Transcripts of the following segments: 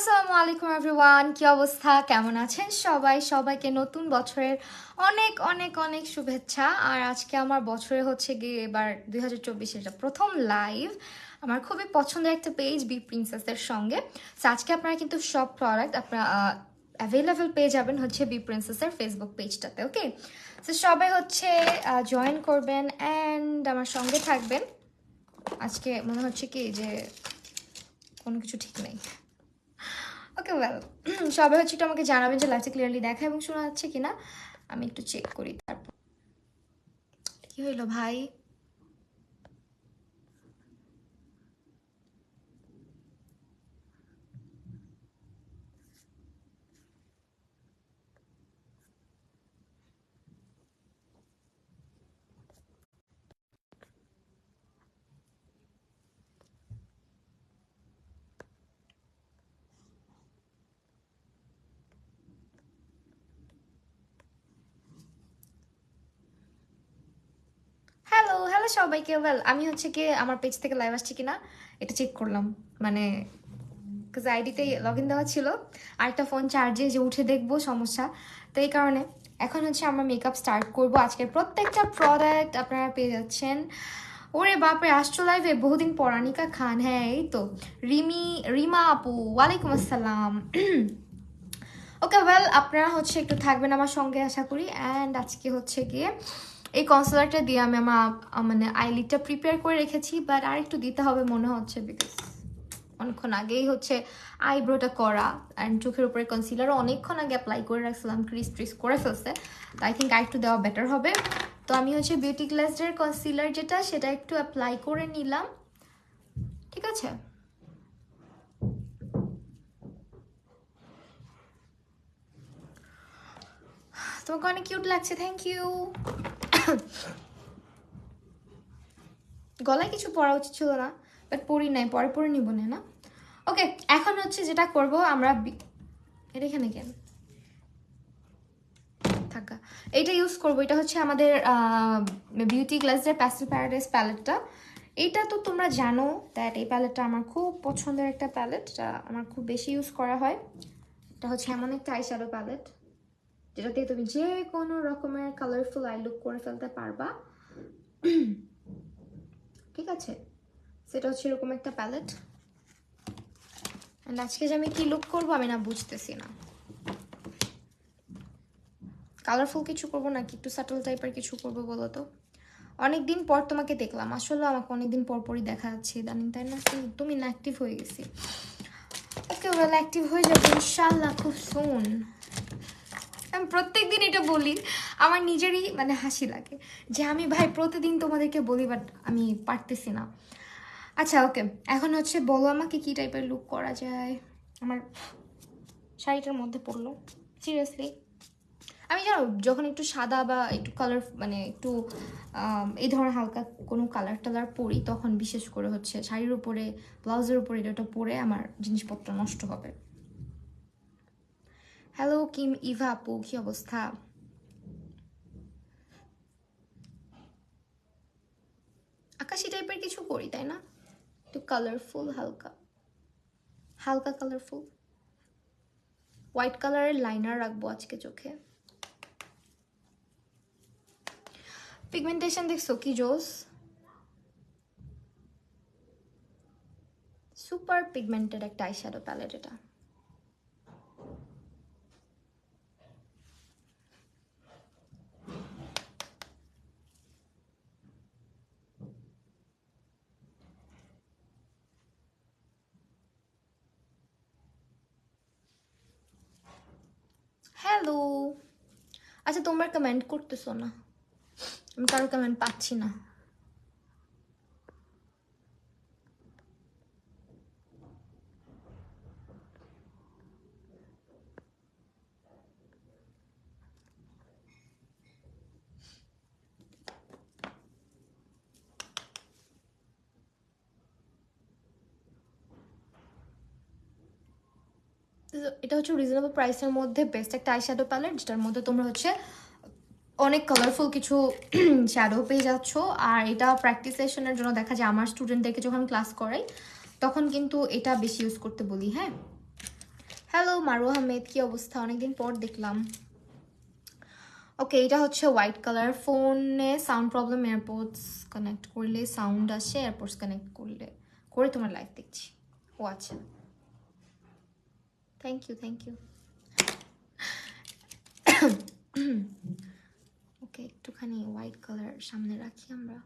আসসালামু আলাইকুম এভরিওয়ান, কি অবস্থা, কেমন আছেন সবাই? সবাইকে নতুন বছরের অনেক অনেক অনেক শুভেচ্ছা। আর আজকে আমার বছরে হচ্ছে গিয়ে এবার 2024 এটা প্রথম লাইভ আমার খুবই পছন্দের একটা পেজ বি প্রিন্সেসের সঙ্গে। সো আজকে আপনারা কিন্তু সব প্রোডাক্ট আপনারা অ্যাভেলেবেল পেয়ে যাবেন হচ্ছে বি প্রিন্সেসের ফেসবুক পেজটাতে। ওকে, সো সবাই হচ্ছে জয়েন করবেন অ্যান্ড আমার সঙ্গে থাকবেন। আজকে মনে হচ্ছে কি যে কোনো কিছু ঠিক নেই। ওকে ওয়েল, সবাই হচ্ছে একটু আমাকে জানাবেন যে লাইভটা ক্লিয়ারলি দেখা এবং শোনা যাচ্ছে কিনা। আমি একটু চেক করি। তারপর কি হইলো ভাই? হ্যালো হ্যালো সবাইকে। ওয়েল, আমি হচ্ছে কি আমার পেজ থেকে লাইভ আসছে কিনা এটা চেক করলাম, মানে আইডিতে লগ ইন দেওয়া ছিল, আরেকটা ফোন চার্জে যে উঠে দেখবো সমস্যা, তো এই কারণে এখন হচ্ছে আমরা মেকআপ স্টার্ট করব। আজকের প্রত্যেকটা প্রোডাক্ট আপনারা পেয়ে যাচ্ছেন। ওরে বাপরে, আসছো লাইভে বহুদিন পর আনিকা খান। হ্যাঁ এই তো রিমা আপু, ওয়ালাইকুম আসসালাম। ওকে ওয়েল, আপনারা হচ্ছে একটু থাকবেন আমার সঙ্গে আশা করি। অ্যান্ড আজকে হচ্ছে গিয়ে এই কনসিলারটা দিয়ে আমি আমার মানে আইলিডটা প্রিপেয়ার করে রেখেছি, বাট আর একটু দিতে হবে মনে হচ্ছে, বিকজ অনেকক্ষণ আগেই হচ্ছে আইব্রোটা করা অ্যান্ড চোখের উপরে কনসিলারও অনেকক্ষণ আগে অ্যাপ্লাই করে রাখছিলাম, ক্রিস ট্রিস করে ফেলছে, তো আই থিঙ্ক আর একটু দেওয়া বেটার হবে। তো আমি হচ্ছে বিউটি গ্লাসের কনসিলার যেটা সেটা একটু অ্যাপ্লাই করে নিলাম, ঠিক আছে। তোমাকে অনেক কিউট লাগছে, থ্যাংক ইউ। গলায় কিছু পরা উচিত ছিল না, বাট পরি নাই, পরে পরে নিব না। ওকে, এখন হচ্ছে যেটা করব আমরা এটা এখানে কেন থাকা, এইটা ইউজ করবো। এটা হচ্ছে আমাদের বিউটি গ্লাসের প্যাস্টেল প্যারাডাইস প্যালেটটা। এইটা তো তোমরা জানো দ্যাট এই প্যালেটটা আমার খুব পছন্দের একটা প্যালেট, এটা আমার খুব বেশি ইউজ করা হয়। এটা হচ্ছে এমন একটা আই শ্যাডো প্যালেট যেটা দিয়ে তুমি যে কোনো রকমের কালারফুল আই লুক করে ফেলতে পারবা, ঠিক আছে। সেটা হচ্ছে এরকম একটা প্যালেট। অ্যান্ড আজকে যে আমি কি লুক করবো আমি না বুঝতেছি না, কালারফুল কিছু করবো নাকি একটু সাটল টাইপের কিছু করবো বলো তো। অনেকদিন পর তোমাকে দেখলাম, আসলে আমাকে অনেকদিন পর পরই দেখা যাচ্ছে ইদানিং, তাই না? তুমি না অ্যাক্টিভ হয়ে গেছি। ওকে ওয়েল, অ্যাক্টিভ হয়ে যাবে ইনশাল্লাহ খুব সুন। আমি প্রত্যেকদিন এটা বলি, আমার নিজেরই মানে হাসি লাগে যে আমি ভাই প্রতিদিন তোমাদেরকে বলি, বাট আমি পারতেছি না। আচ্ছা ওকে, এখন হচ্ছে বলো আমাকে কি টাইপের লুক করা যায়। আমার শাড়িটার মধ্যে পড়লো সিরিয়াসলি। আমি জানো যখন একটু সাদা বা একটু কালার মানে একটু এই ধরনের হালকা কোনো কালার টালার পরি, তখন বিশেষ করে হচ্ছে শাড়ির উপরে ব্লাউজের উপরে এটা পরে আমার জিনিসপত্র নষ্ট হবে। হ্যালো কিম ইভা আপু, কি অবস্থা? আকাশি টাইপের কিছু করি তাই না, একটু কালারফুল, হালকা হালকা কালারফুল। হোয়াইট কালারের লাইনার রাখবো আজকে চোখে। পিগমেন্টেশন দেখছো কি জোস, সুপার পিগমেন্টেড একটা আই শ্যাডো প্যালেট এটা। হ্যালো, আচ্ছা তোমরা কমেন্ট করতেছো না, আমি কারো কমেন্ট পাচ্ছি না। এটা হচ্ছে রিজনেবল প্রাইসের মধ্যে বেস্ট একটা আই শ্যাডো প্যালেট, যেটার মধ্যে তোমরা হচ্ছে অনেক কালারফুল কিছু শ্যাডো পেয়ে যাচ্ছ। আর এটা প্র্যাকটিস সেশনের জন্য দেখা যায় আমার স্টুডেন্টদেরকে যখন ক্লাস করাই তখন কিন্তু এটা বেশি ইউজ করতে বলি। হ্যাঁ, হ্যালো মারু আহমেদ, কি অবস্থা? অনেকদিন পর দেখলাম। ওকে, এটা হচ্ছে হোয়াইট কালার। ফোনে সাউন্ড প্রবলেম, এয়ারপোর্টস কানেক্ট করলে সাউন্ড আসে, এয়ারপোর্টস কানেক্ট করে তোমার লাইভ দেখছি। ও আচ্ছা, থ্যাংক ইউ থ্যাংক ইউ। ওকে, একটুখানি হোয়াইট কালার সামনে রাখি আমরা।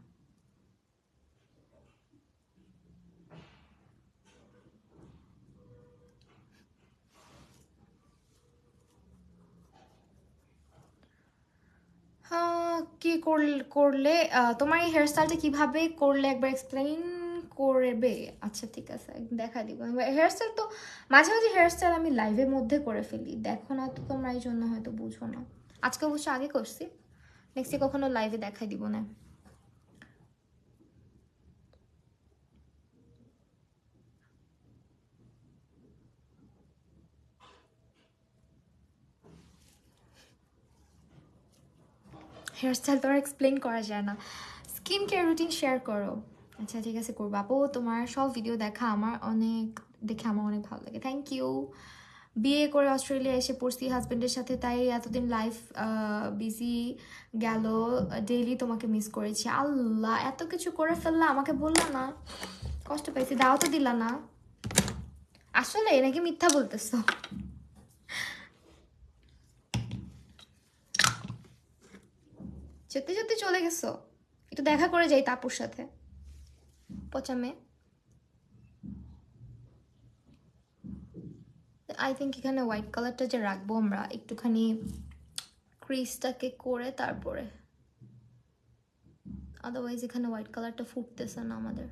কি করলে তোমার এই হেয়ারস্টাইলটা কিভাবে করলে একবার এক্সপ্লেইন করবে? আচ্ছা ঠিক আছে, দেখা দিব। হেয়ারস্টাইল তো মাঝে মাঝে হেয়ারস্টাইল আমি লাইভের মধ্যে করে ফেলি, দেখো না তো তোমরা, এই জন্য হয়তো বুঝো না। আজকে অবশ্য আগে করছি, নেক্সটে কখনো লাইভে দেখাই দিব না। হেয়ারস্টাইল তো আর এক্সপ্লেন করা যায় না। স্কিন কেয়ার রুটিন শেয়ার করো। আচ্ছা ঠিক আছে, করবো আপু। তোমার সব ভিডিও দেখে আমার অনেক ভালো লাগে, থ্যাংক ইউ। বিয়ে করে অস্ট্রেলিয়া এসে পড়ছি হাজব্যান্ডের সাথে, তাই এতদিন লাইফ বিজি গেল। ডেইলি তোমাকে মিস করেছি। আল্লাহ, এত কিছু করে ফেললা, আমাকে বললা না, কষ্ট পাইছি। দাও তো দিলা না। আসলে নাকি মিথ্যা বলতেছো? সত্যি সত্যি চলে গেছো? একটু দেখা করে যাই তাপুর সাথে। পচা মেয়ে। আই থিঙ্ক এখানে হোয়াইট কালারটা যে রাখবো আমরা, একটুখানি ক্রিজটাকে করে তারপরে, আদারওয়াইজ এখানে হোয়াইট কালারটা ফুটতেছে না আমাদের।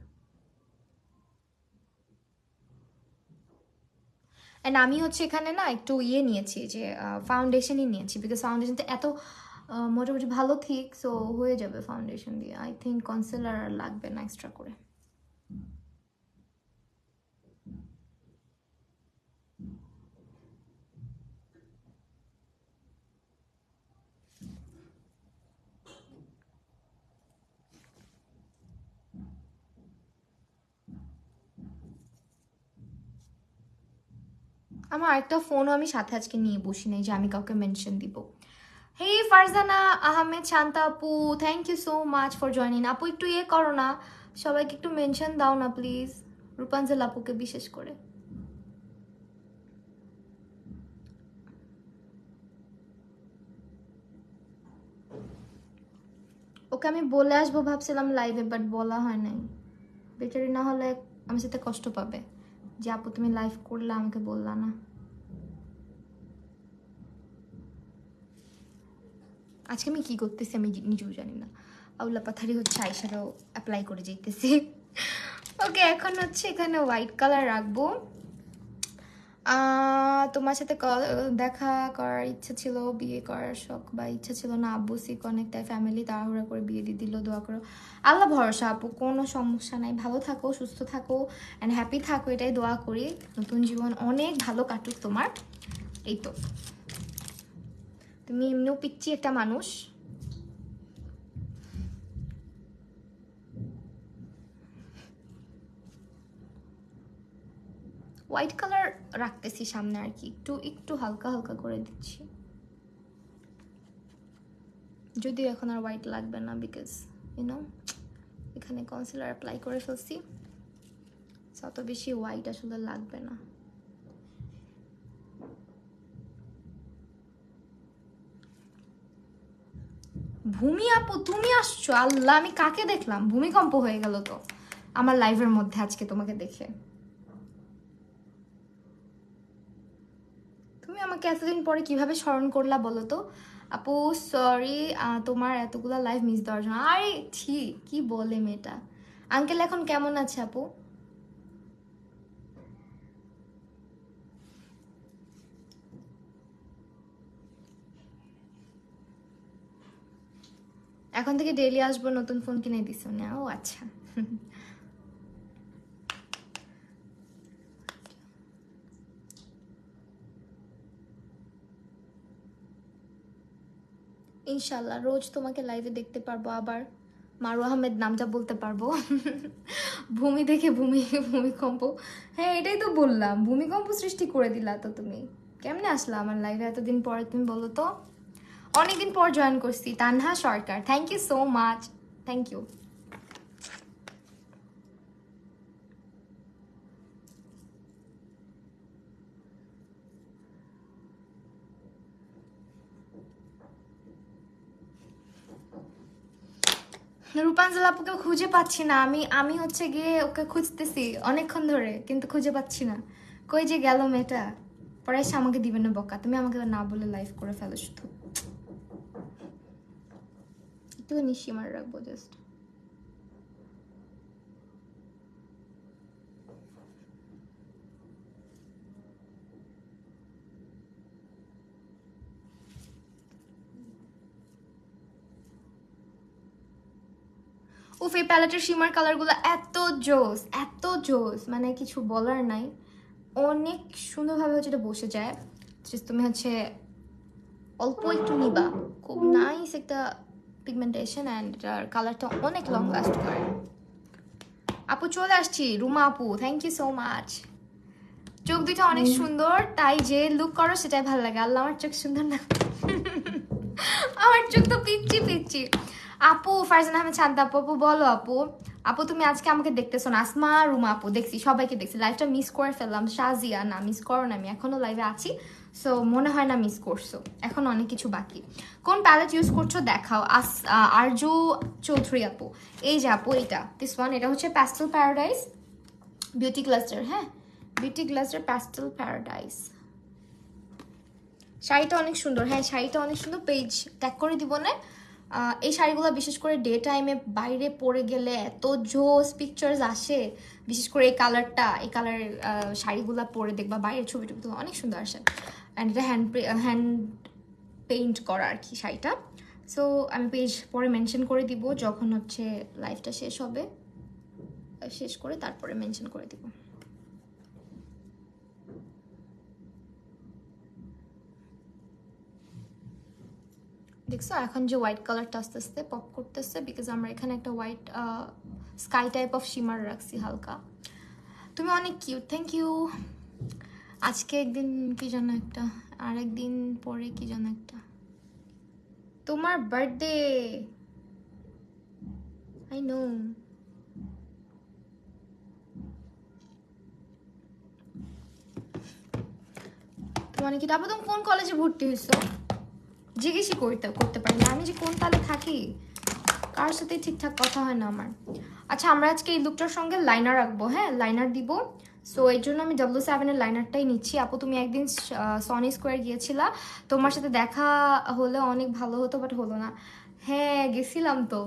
অ্যান্ড আমি হচ্ছে এখানে না একটু ইয়ে নিয়েছি, যে ফাউন্ডেশনই নিয়েছি, বিকজ ফাউন্ডেশনটা এত মোটামুটি ভালো ঠিক, সো হয়ে যাবে ফাউন্ডেশন দিয়ে। আই থিঙ্ক কনসিলার আর লাগবে না এক্সট্রা করে। আমার আরেকটা ফোনও আমি সাথে আজকে নিয়ে বসি নাই, যে আমি কাউকে মেনশন দিব। হেই ফারজানা আহমেদ শান্তা আপু, thank you so much for joining. আপু একটু ইয়ে করো না, সবাইকে একটু মেনশন দাও না প্লিজ, রূপাঞ্জল আপুকে বিশেষ করে। ওকে আমি বলে আসবো ভাবছিলাম লাইভে, বাট বলা হয় নাই। বেচারি না হলে আমার সাথে কষ্ট পাবে, যে আপু তুমি লাইভ করলে আমাকে বললা না। আজকে আমি কি করতেছি আমি নিজেও জানি না। আউলা পাথারি হচ্ছে আইশ্যাডো অ্যাপ্লাই করে যেতেছি। ওকে, এখন হচ্ছে এখানে হোয়াইট কালার রাখবো। তোমার সাথে দেখা করার ইচ্ছা ছিল, বিয়ে করার শখ বা ইচ্ছা ছিল না। আব্বু সিক অনেক, তাই ফ্যামিলি তাড়াহুড়া করে বিয়ে দিয়ে দিল। দোয়া করো। আল্লাহ ভরসা আপু, কোনো সমস্যা নাই। ভালো থাকো, সুস্থ থাকো অ্যান্ড হ্যাপি থাকো, এটাই দোয়া করি। নতুন জীবন অনেক ভালো কাটুক তোমার। এই তো, তুমি এমনিও পিচ্ছি একটা মানুষ। হোয়াইট কালার রাখতেছি সামনে আর কি, একটু একটু হালকা হালকা করে দিচ্ছি। যদিও এখন আর হোয়াইট লাগবে না, বিকজ ইউনো এখানে কনসিলার অ্যাপ্লাই করে ফেলছি, অত বেশি হোয়াইট আসলে লাগবে না। ভূমি আপু তুমি আসছো? আল্লাহ, আমি কাকে দেখলাম? ভূমিকম্প হয়ে গেল তো আমার লাইভের মধ্যে আজকে তোমাকে দেখে। তুমি আমাকে এতদিন পরে কিভাবে স্মরণ করলা বলো তো আপু? সরি তোমার এতগুলা লাইভ মিস দেওয়ার জন্য। আরে ঠিক কি বলে মেয়েটা। আঙ্কেল এখন কেমন আছে আপু? এখন থেকে ডেইলি আসবো, নতুন ফোন কিনে দিছো না? ও আচ্ছা। ইনশাল্লাহ রোজ তোমাকে লাইভে দেখতে পারবো আবার, মারু আহমেদ নামটা বলতে পারবো। ভূমি দেখে ভূমিকম্প। হ্যাঁ এটাই তো বললাম, ভূমিকম্প সৃষ্টি করে দিলা তো তুমি। কেমনে আসলা আমার লাইভে এতদিন পরে তুমি বলো তো? অনেকদিন পর জয়েন করছি। Tanha Sarkar, thank you so much, thank you. Rupanjal আপুকে খুঁজে পাচ্ছি না। আমি হচ্ছে গিয়ে ওকে খুঁজতেছি অনেকক্ষণ ধরে, কিন্তু খুঁজে পাচ্ছি না। কই যে গেল মেয়েটা? পরে এসে আমাকে দিবে না বকা, তুমি আমাকে না বলে লাইভ করে ফেলো শুধু। একটুখানি সীমার রাখবো জাস্ট। উফ, এই প্যালেটের শিমার কালারগুলো এত জোস, মানে কিছু বলার নাই। অনেক সুন্দরভাবে হচ্ছে এটা বসে যায়। Just তুমি হচ্ছে অল্প একটু নিবা, খুব নাইস একটা পিগমেন্টেশন, অ্যান্ড এটার কালারটা অনেক লং লাস্ট করে। আপু চলে আসছি, রুমা আপু, থ্যাংক ইউ সো মাচ। চোখ দুটো অনেক সুন্দর, তাই যে লুক করো সেটাই ভালো লাগে। আল্লাহ, আমার চোখ সুন্দর না? আমার চোখ তো পিচ্ছি পিচ্ছি। আপু ফারজানা আহমেদ শান্ত আপু, আপু বলো আপু। আপু তুমি আজকে আমাকে দেখতেছো না? আসমা, রুমা আপু, দেখছি সবাইকে দেখছি। লাইভটা মিস করে ফেললাম। শাজিয়া, না মিস করো না, আমি এখনো লাইভে আছি। সো মনে হয় না মিস করছো, এখন অনেক কিছু বাকি। কোন প্যালেট ইউজ করছো দেখাও। আরজু চৌধুরী আপু, এই যে আপু এটা, দিস ওয়ান, এটা হচ্ছে প্যাস্টেল প্যারাডাইস বিউটি গ্লাস্টার। হ্যাঁ, বিউটি গ্লাস্টার প্যাস্টেল প্যারাডাইস। শাড়িটা অনেক সুন্দর। হ্যাঁ শাড়িটা অনেক সুন্দর, পেজ ট্যাগ করে দিব না? এই শাড়িগুলো বিশেষ করে ডে টাইমে বাইরে পরে গেলে এত জোস পিকচার্স আসে। বিশেষ করে এই কালারটা, এই কালারের শাড়িগুলো পরে দেখবা বাইরের ছবি টবি তো অনেক সুন্দর আসে। অ্যান্ড এটা হ্যান্ড পেইন্ট করা আর কি শাড়িটা। সো আমি পেজ পরে মেনশন করে দিব যখন হচ্ছে লাইভটা শেষ হবে, শেষ করে তারপরে মেনশন করে দিব। দেখছো এখন যে হোয়াইট কালারটা আস্তে আস্তে পপ করতেছে, বিকজ আমরা এখানে একটা white sky type of shimmer রাখছি হালকা। তুমি অনেক কিউট, থ্যাংক ইউ। আজকে একদিন কি যেন একটা, আর একদিন পরে কি যেন একটা, তোমার বার্থডে। I know. তোমার কি, তারপর তুমি কোন কলেজে ভর্তি হয়েছো জিজ্ঞেসই করতে পারি না আমি যে কোন তালে থাকি, কার সাথে ঠিকঠাক কথা হয় না আমার। আচ্ছা আমরা আজকে এই লুকটার সঙ্গে লাইনার রাখবো। হ্যাঁ লাইনার দিব। সো এর জন্য আমি W7 এর লাইনারটাই নিচ্ছি। আপু তুমি একদিন সনি স্কোয়ার গিয়েছিলা, তোমার সাথে দেখা হলে অনেক ভালো হতো, বাট হলো না। হ্যাঁ গেছিলাম তো,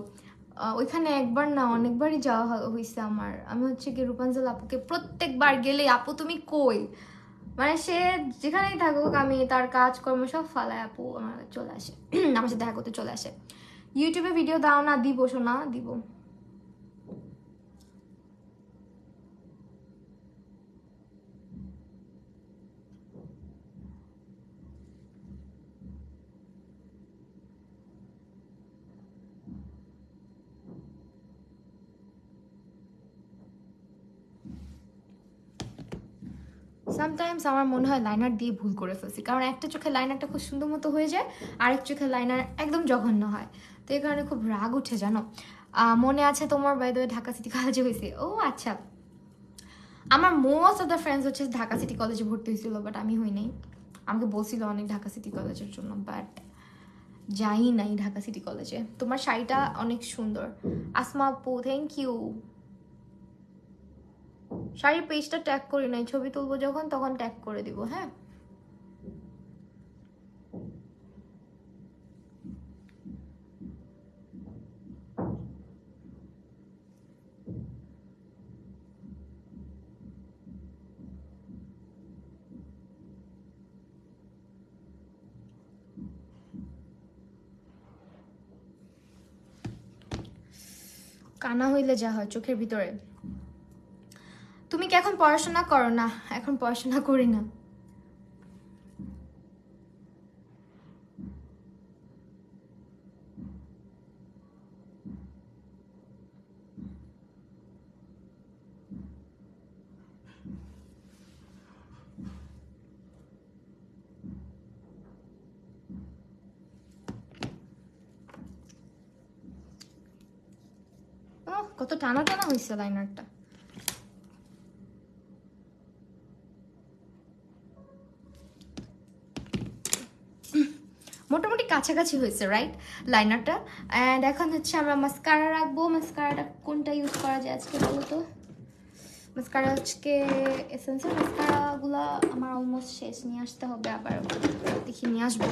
ওইখানে একবার না অনেকবারই যাওয়া হয়েছে আমার। আমি হচ্ছে কি রূপাঞ্জল আপুকে প্রত্যেকবার গেলে, আপু তুমি কই, মানে সে যেখানেই থাকুক আমি তার কাজকর্ম সব ফালায় আপু আমার চলে আসে, আমার সাথে দেখা করতে চলে আসে। ইউটিউবে ভিডিও দাও না? দিব শোনা, দিব। সামটাইমস আমার মনে হয় লাইনার দিয়ে ভুল করে ফেলছি, কারণ একটা চোখে লাইনারটা খুব সুন্দর মতো হয়ে যায়, আরেক চোখে লাইনার একদম জঘন্য হয়। তো এই কারণে খুব রাগ উঠে জানো। মনে আছে তোমার by the way Dhaka city কলেজে হয়েছে? ও আচ্ছা, আমার মোস্ট অফ দ্য ফ্রেন্ডস হচ্ছে ঢাকা সিটি কলেজে ভর্তি হয়েছিল, বাট আমি হই নাই। আমাকে বলছিল অনেক ঢাকা সিটি কলেজের জন্য, বাট যাই নাই ঢাকা সিটি কলেজে। তোমার শাড়িটা অনেক সুন্দর আসমা আপু, থ্যাংক ইউ। শাড়ির পেজটা ট্যাগ করি নাই, ছবি তুলবো যখন তখন ট্যাগ করে দিব। হ্যাঁ কানা হইলে যা হয় চোখের ভিতরে। তুমি কি এখন পড়াশোনা করো? না এখন পড়াশোনা করি না। কত টানা টানা হয়েছে লাইনারটা। মোটামুটি কাছাকাছি হয়েছে রাইট লাইনারটা। অ্যান্ড এখন হচ্ছে আমরা মাস্কারা রাখবো। মাস্কারাটা কোনটা ইউজ করা যায় আজকে বলো তো? মাস্কারা আজকে এসেন্সিয়াল মাস্কারাগুলো আমার অলমোস্ট শেষ, নিয়ে আসতে হবে আবার, দেখি নিয়ে আসবো।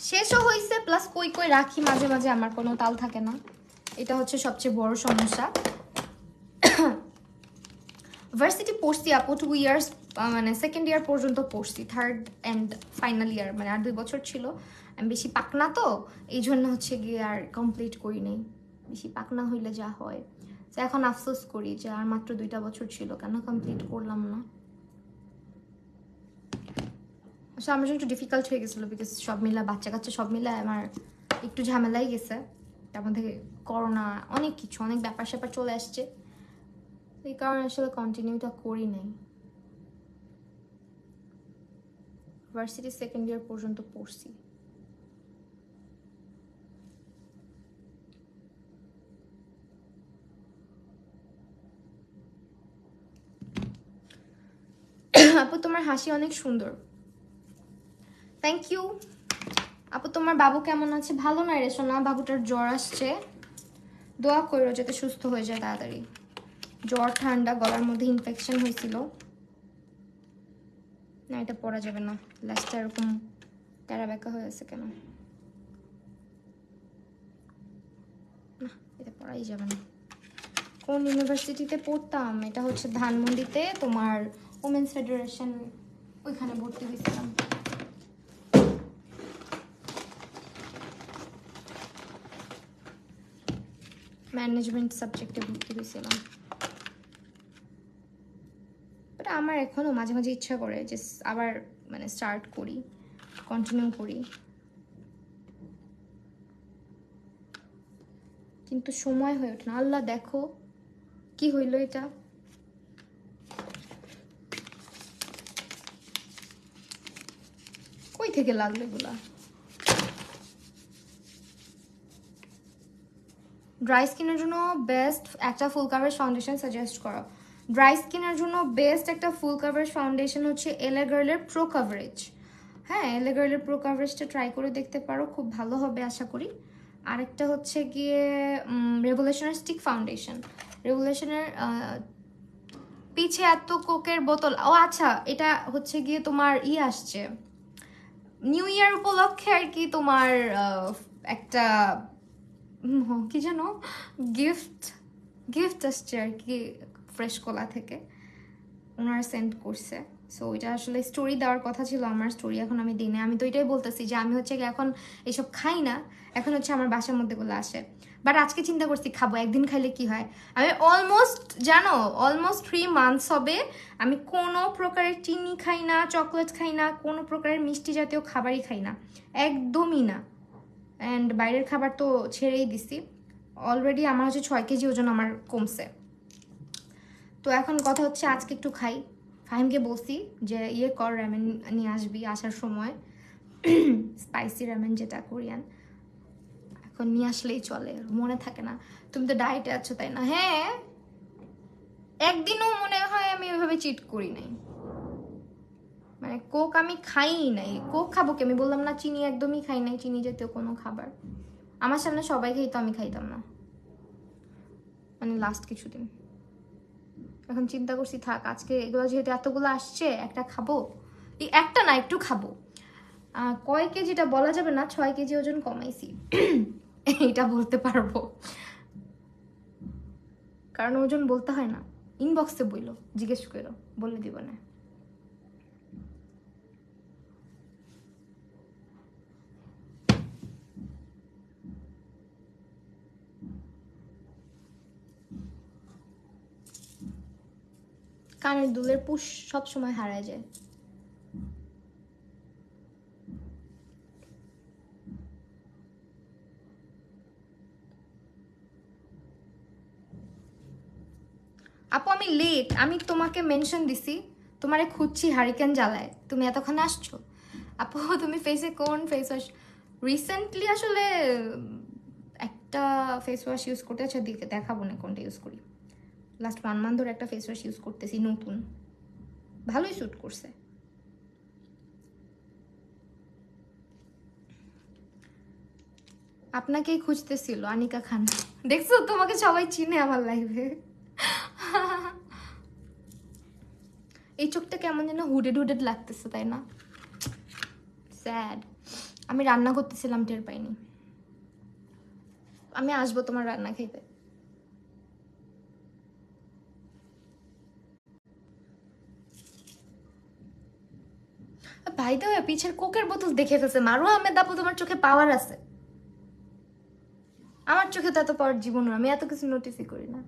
শেষও হয়েছে প্লাস কই কই রাখি মাঝে মাঝে, আমার কোনো তাল থাকে না, এটা হচ্ছে সবচেয়ে বড় সমস্যা। ভার্সিটি পড়ছি আপু 2 ইয়ার্স, মানে সেকেন্ড ইয়ার পর্যন্ত পড়ছি, থার্ড অ্যান্ড ফাইনাল ইয়ার মানে আর 2 বছর ছিল। আমি বেশি পাকনা তো এই জন্য হচ্ছে গিয়ে আর কমপ্লিট করি নাই। বেশি পাকনা হইলে যা হয়, তো এখন আফসোস করি যে আর মাত্র 2টা বছর ছিল, কেন কমপ্লিট করলাম না। আসলে আমার জন্য একটু ডিফিকাল্ট হয়ে গেছিলো, বিকজ সব মিলা বাচ্চা কাচ্চা সব মিলা আমার একটু ঝামেলাই গেছে। তার মধ্যে করোনা, অনেক কিছু, অনেক ব্যাপার স্যাপার চলে আসছে, এই কারণে আসলে কন্টিনিউটা করি নাই। ভার্সিটি সেকেন্ড ইয়ার পর্যন্ত পড়ছি। আপু তোমার হাসি অনেক সুন্দর, থ্যাংক ইউ। আপু তোমার বাবু কেমন আছে? ভালো না রে সোনা, বাবুটার জ্বর আসছে, দোয়া করো যাতে সুস্থ হয়ে যায় তাড়াতাড়ি। জ্বর, ঠান্ডা, গলার মধ্যে ইনফেকশন হয়েছিল। না এটা পরা যাবে না, ল্যাসটা এরকম ট্যারা ব্যাকা হয়ে আছে কেন? না এটা পরাই যাবে না। কোন ইউনিভার্সিটিতে পড়তাম? এটা হচ্ছে ধানমন্ডিতে, তোমার ওমেন্স ফেডারেশন, ওইখানে ভর্তি হয়েছিলাম। ম্যানেজমেন্ট সাবজেক্টে ভর্তি হয়েছিলাম। বাট আমার এখনও মাঝে মাঝে ইচ্ছা করে যে আবার মানে স্টার্ট করি, কন্টিনিউ করি, কিন্তু সময় হয়ে ওঠে না। আল্লাহ দেখো কি হইলো এটা। কই থেকে লাগলো এগুলা? ড্রাই স্কিনের জন্য বেস্ট একটা ফুল কাভারেজ ফাউন্ডেশন সাজেস্ট করো। ড্রাই স্কিনের জন্য বেস্ট একটা ফুল কাভারেজ ফাউন্ডেশন হচ্ছে এলএ গার্লের প্রো কাভারেজ। হ্যাঁ, এলএ গার্লের প্রো কাভারেজটা ট্রাই করে দেখতে পারো, খুব ভালো হবে আশা করি। আরেকটা হচ্ছে গিয়ে রেভুলেশনের স্টিক ফাউন্ডেশন। রেভুলেশনের পিছে এত কোকের বোতল, ও আচ্ছা এটা হচ্ছে গিয়ে তোমার আসছে নিউ ইয়ার উপলক্ষে আর কি, তোমার একটা কি যেন গিফট গিফট আসছে আর কি ফ্রেশ কোলা থেকে, ওনারা সেন্ড করছে। সো ওইটা আসলে স্টোরি দেওয়ার কথা ছিল আমার, স্টোরি এখন আমি দিই না। আমি তো এটাই বলতেছি যে আমি হচ্ছে এখন এসব খাই না, এখন হচ্ছে আমার বাসার মধ্যে গুলো আসে। বাট আজকে চিন্তা করছি খাবো, একদিন খাইলে কি হয়। আমি অলমোস্ট 3 মান্থস হবে আমি কোনো প্রকারের চিনি খাই না, চকলেট খাই না, কোনো প্রকারের মিষ্টি জাতীয় খাবারই খাই না, একদমই না। অ্যান্ড বাইরের খাবার তো ছেড়েই দিছি। অলরেডি আমার হচ্ছে 6 কেজি ওজন আমার কমছে। তো এখন কথা হচ্ছে আজকে একটু খাই। ফাহিমকে বলছি যে কর র্যামেন নিয়ে আসবি আসার সময়, স্পাইসি র্যামেন যেটা কোরিয়ান, এখন নিয়ে আসলেই চলে, মনে থাকে না। তুমি তো ডায়েটে আছো তাই না? হ্যাঁ, একদিনও মনে হয় আমি ওইভাবে চিট করি নাই, মানে কোক আমি খাই নাই। কোক খাবো কি? আমি বললাম না চিনি একদমই খাই নাই, চিনি জাতীয় কোনো খাবার। আমার সামনে সবাই খাইতো, আমি খাইতাম না, মানে লাস্ট কিছুদিন। এখন চিন্তা করছি থাক, আজকে এগুলো যেহেতু এতগুলো আসছে একটা খাবো, এই একটা না একটু খাবো। কয় কেজিটা বলা যাবে না, 6 কেজি ওজন কমাইছি এইটা বলতে পারবো, কারণ ওজন বলতে হয় না, ইনবক্সে বইলো, জিজ্ঞেস করো, বলে দিব না। কানের দুলের পুশ সব সময় হারায় যায়। আপু আমি লেট, আমি তোমাকে মেনশন দিছি, তোমারে খুঁজছি হারিকেন জ্বালায়, তুমি এতক্ষণ আসছো। আপু তুমি ফেসে কোন ফেস ওয়াশ রিসেন্টলি? আসলে একটা ফেস ওয়াশ ইউজ করতে, আচ্ছা দিকে দেখাবো না কোনটা ইউজ করি। লাস্ট 1 মান্থ ধরে একটা ফেস ওয়াশ ইউজ করতেছি নতুন, ভালোই স্যুট করছে। আপনাকেই খুঁজতেছিল আনিকা খান, দেখছো তোমাকে সবাই চিনে আমার লাইভে। এই চোখটা কেমন যেন হুডেড হুডেড লাগতেছে, তাই না? স্যাড। আমি রান্না করতেছিলাম, টের পাইনি। আমি আসবো তোমার রান্না খেতে। ভাই তো পিছের কোকের বোতল দেখে ফেলছে। মারুয়া আহমেদ আপু, তোমার চোখে পাওয়ার আছে, আমার চোখে তো এত পাওয়ার জীবন, আমি এত কিছু নোটিসই করি না।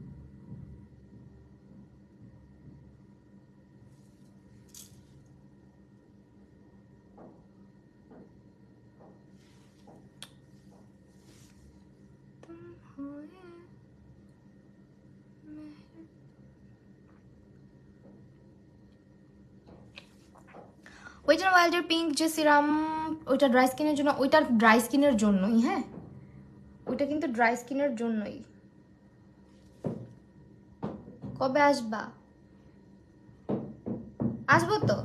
ওইটার ওয়াইল্ডের পিঙ্ক যে সিরাম, ওইটা ড্রাই স্কিনের জন্য, ওইটা ড্রাই স্কিনের জন্যই। হ্যাঁ, ওইটা কিন্তু ড্রাই স্কিনের জন্যই। কবে আসবা? আসবো তো,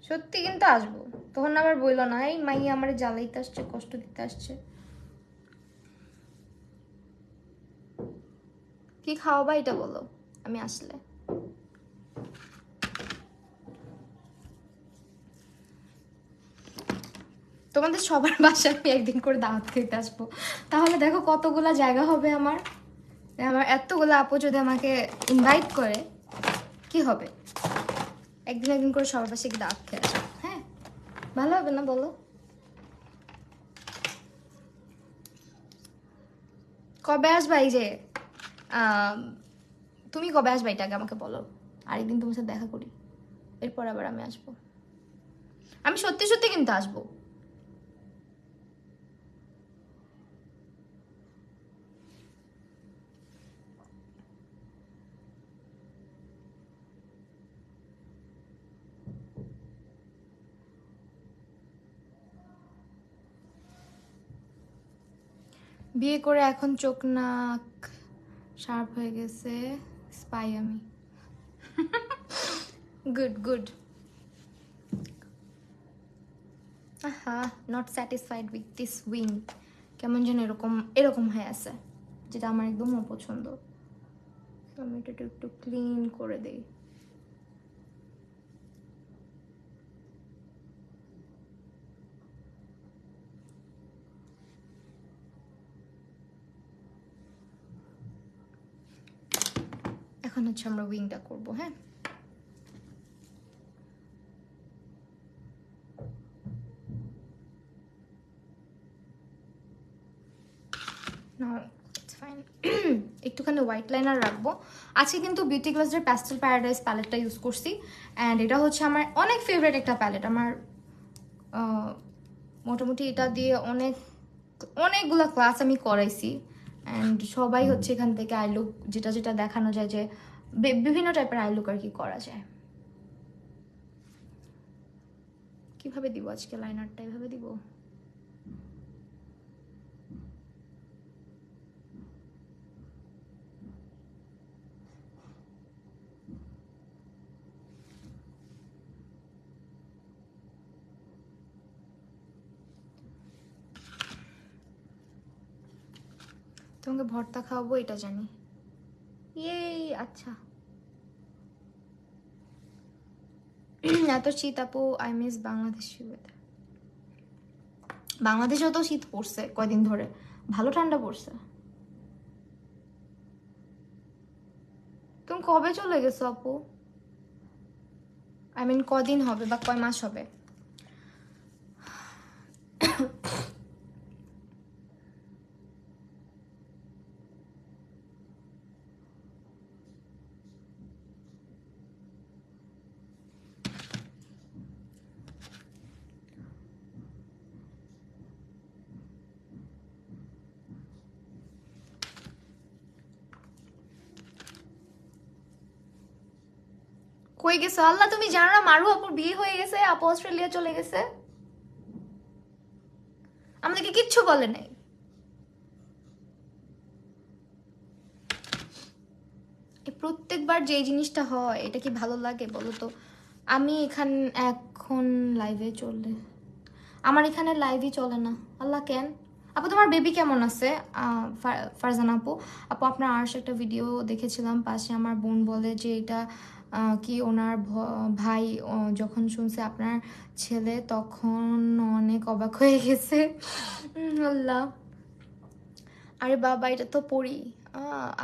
সত্যি কিন্তু আসবো। তখন আবার বইলো না এই মাই আমার জ্বালাইতে আসছে, কষ্ট দিতে আসছে। কি খাওয়াবা এটা বলো, আমি আসলে। তোমাদের সবার বাসায় আমি একদিন করে দাওয়াত খেতে আসবো, তাহলে দেখো কতগুলা জায়গা হবে আমার। আমার এতগুলো আপু যদি আমাকে ইনভাইট করে কি হবে, একদিন একদিন করে সবার বাসায় কি দাওয়াত খেয়ে আসবো। হ্যাঁ, ভালো হবে না বলো? কবে আসবা? এই যে তুমি কবে আসবা এটা আগে আমাকে বলো, আরেকদিন তোমার সাথে দেখা করি, এরপর আবার আমি আসবো। আমি সত্যি সত্যি কিন্তু আসবো। বিয়ে করে এখন চোখ নাক শার্প হয়ে গেছে, স্পাই আমি। Good good. আহা, not satisfied with this wing, কেমন যেন এরকম এরকম হয়ে আছে, যেটা আমার একদম অপছন্দ। আমি এটা একটু ক্লিন করে দেই। এখন হচ্ছে আমরা উইংটা করবো। হ্যাঁ, একটুখানি হোয়াইট লাইনার রাখবো। আজকে কিন্তু বিউটি গ্লাসের প্যাস্টেল প্যারাডাইস প্যালেটটা ইউজ করছি, অ্যান্ড এটা হচ্ছে আমার অনেক ফেভারিট একটা প্যালেট। আমার মোটামুটি এটা দিয়ে অনেকগুলো ক্লাস আমি করাইছি, অ্যান্ড সবাই হচ্ছে এখান থেকে আই লুক, যেটা যেটা দেখানো যায় যে বিভিন্ন টাইপের আই লুক আর কি করা যায়। কিভাবে দিব আজকে লাইনারটা? এভাবে দিব? তোমাকে ভর্তা খাওয়াবো এটা জানি। ইয়ে, আচ্ছা। এত শীত আপু, আই মিস বাংলাদেশ। বাংলাদেশেও তো শীত পড়ছে কয়দিন ধরে, ভালো ঠান্ডা পড়ছে। তুমি কবে চলে গেছো আপু? আই মিন কদিন হবে বা কয় মাস হবে? কই গেছো? আল্লাহ, তুমি জানো না মারু আপুর বিয়ে হয়ে গেছে, আপু অস্ট্রেলিয়া চলে গেছে, আমাদেরকে কিচ্ছু বলে নাই। প্রত্যেকবার যে জিনিসটা হয় এটা কি ভালো লাগে বলো তো? আমি এখন লাইভে চলে, আমার এখানে লাইভই চলে না। আল্লাহ কেন? আপু তোমার বেবি কেমন আছে? ফারজানা আপু, আপু আপনার আর একটা ভিডিও দেখেছিলাম, পাশে আমার বোন বলে যে এটা কি ওনার ভাই যখন শুনছে আপনার ছেলে তখন অনেক অবাক হয়ে গেছে। আল্লাহ, আরে বাবা এটা তো পড়ি।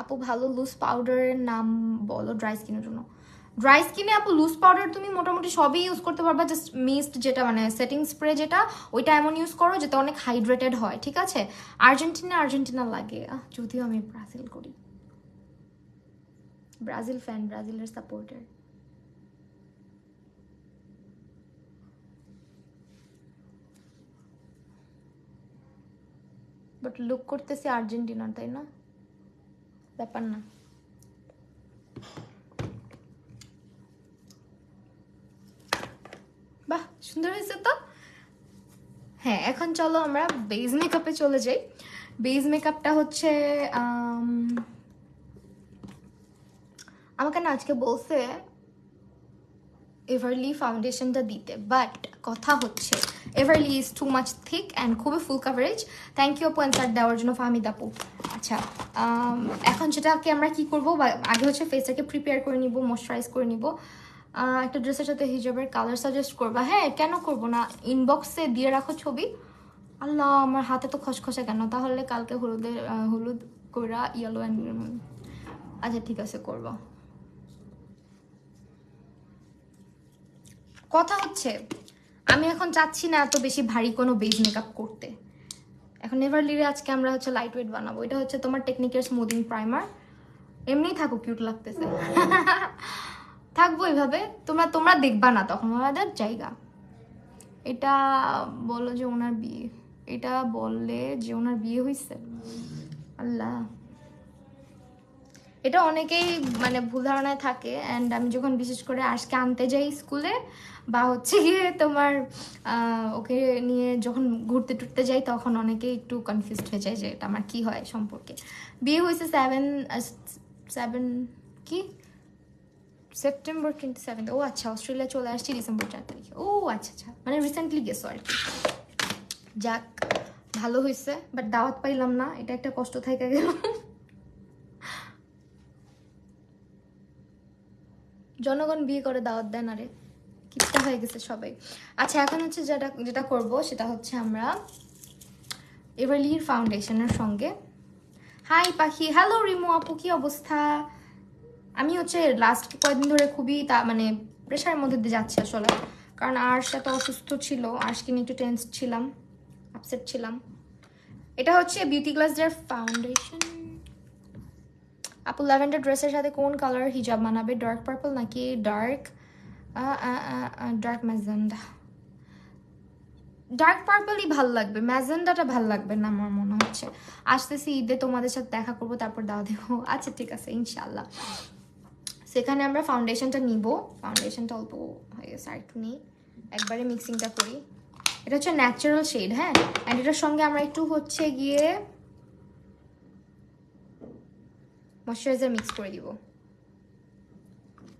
আপু ভালো লুজ পাউডারের নাম বলো ড্রাই স্কিনের জন্য। ড্রাই স্কিনে আপু লুজ পাউডার তুমি মোটামুটি সবই ইউজ করতে পারবা, জাস্ট মিস্ট যেটা মানে সেটিং স্প্রে যেটা, ওইটা এমন ইউজ করো যেটা অনেক হাইড্রেটেড হয়, ঠিক আছে? আর্জেন্টিনা লাগে, যদিও আমি ব্রাজিল করি, ব্রাজিল ফ্যান, ব্রাজিলের সাপোর্টার। বাট লুক করতেছি আর্জেন্টিনার, তাই না? ব্যাপার না। বাহ সুন্দর হয়েছে তো। হ্যাঁ এখন চলো আমরা বেজ মেকআপে চলে যাই। বেজ মেকআপটা হচ্ছে আমাকে না আজকে বলছে এভারলি ফাউন্ডেশনটা দিতে, বাট কথা হচ্ছে Everly is to much thick and খুবই ফুল কাভারেজ। থ্যাংক ইউ আপু অ্যান্সার দেওয়ার জন্য ফাহমিদ আপু। আচ্ছা এখন সেটাকে আমরা কি করব, আগে হচ্ছে ফেসটাকে প্রিপেয়ার করে নিব, ময়শ্চারাইজ করে নিব। একটা ড্রেসের সাথে হিজাবের কালার সাজেস্ট করবা? হ্যাঁ কেন করব না, ইনবক্সে দিয়ে রাখো ছবি। আল্লাহ আমার হাতে তো খসখসে কেন? তাহলে কালকে হলুদ কইরা ইয়েলো অ্যান্ড, আচ্ছা ঠিক আছে করব। কথা হচ্ছে আমি এখন চাচ্ছি না এত বেশি ভারী কোনো বেজ মেকআপ করতে। এখন এভারলিরে আজকে আমরা হচ্ছে লাইট ওয়েট বানাবো। এটা হচ্ছে তোমার টেকনিকের স্মুদিং প্রাইমার। এমনিই থাকো, কিউট লাগতেছে। থাকবো এইভাবে, তোমরা দেখবা না তখন আমাদের জায়গা। এটা বলো যে ওনার বিয়ে, এটা বললে যে ওনার বিয়ে হয়েছে। আল্লাহ, এটা অনেকেই মানে ভুল ধারণায় থাকে। অ্যান্ড আমি যখন বিশেষ করে আজকে আনতে যাই স্কুলে বা হচ্ছে গিয়ে তোমার ওকে নিয়ে যখন ঘুরতে টুরতে যাই, তখন অনেকেই একটু কনফিউজড হয়ে যায় যে এটা আমার কি হয় সম্পর্কে। বিয়ে হয়েছে 7 কি সেপ্টেম্বর 27। ও আচ্ছা, অস্ট্রেলিয়া চলে আসছি ডিসেম্বর 4 তারিখে। ও আচ্ছা আচ্ছা, মানে রিসেন্টলি গেছো আর কি। যাক ভালো হয়েছে, বাট দাওয়াত পাইলাম না, এটা একটা কষ্ট থেকে গেল। জনগণ বিয়ে করে দাওয়াত দেন, আরে কিপটা হয়ে গেছে সবাই। আচ্ছা এখন হচ্ছে যেটা করব সেটা হচ্ছে আমরা এভারলির ফাউন্ডেশনের সঙ্গে। হাই পাখি, হ্যালো রিমু আপু, কি অবস্থা? আমি হচ্ছে লাস্ট কয়েকদিন ধরে খুবই মানে প্রেশারের মধ্যে দিয়ে যাচ্ছে আসলে, কারণ আর্শ এত অসুস্থ ছিল, আর্শকে নিয়ে একটু টেন্স ছিলাম, আপসেট ছিলাম। এটা হচ্ছে বিউটি গ্লাসের ফাউন্ডেশন। আপু ল্যাভেন্ডার ড্রেসের সাথে কোন কালার হিজাব মানাবে, ডার্ক পার্পল নাকি ডার্ক ম্যাজেন্ডা? ডার্ক পার্পলই ভাল লাগবে, ম্যাজেন্ডাটা ভাল লাগবে না আমার মনে হচ্ছে। আসতেছি ঈদে, তোমাদের সাথে দেখা করবো, তারপর দাও দেবো। আচ্ছা ঠিক আছে ইনশাল্লাহ। সেখানে আমরা ফাউন্ডেশনটা নিব, ফাউন্ডেশনটা অল্প হয়ে গেছে, আর একটু নিই, একবারে মিক্সিংটা করি। এটা হচ্ছে ন্যাচারাল শেড, হ্যাঁ। অ্যান্ড এটার সঙ্গে আমরা একটু হচ্ছে গিয়ে ময়শ্চারাইজার মিক্স করে দিব,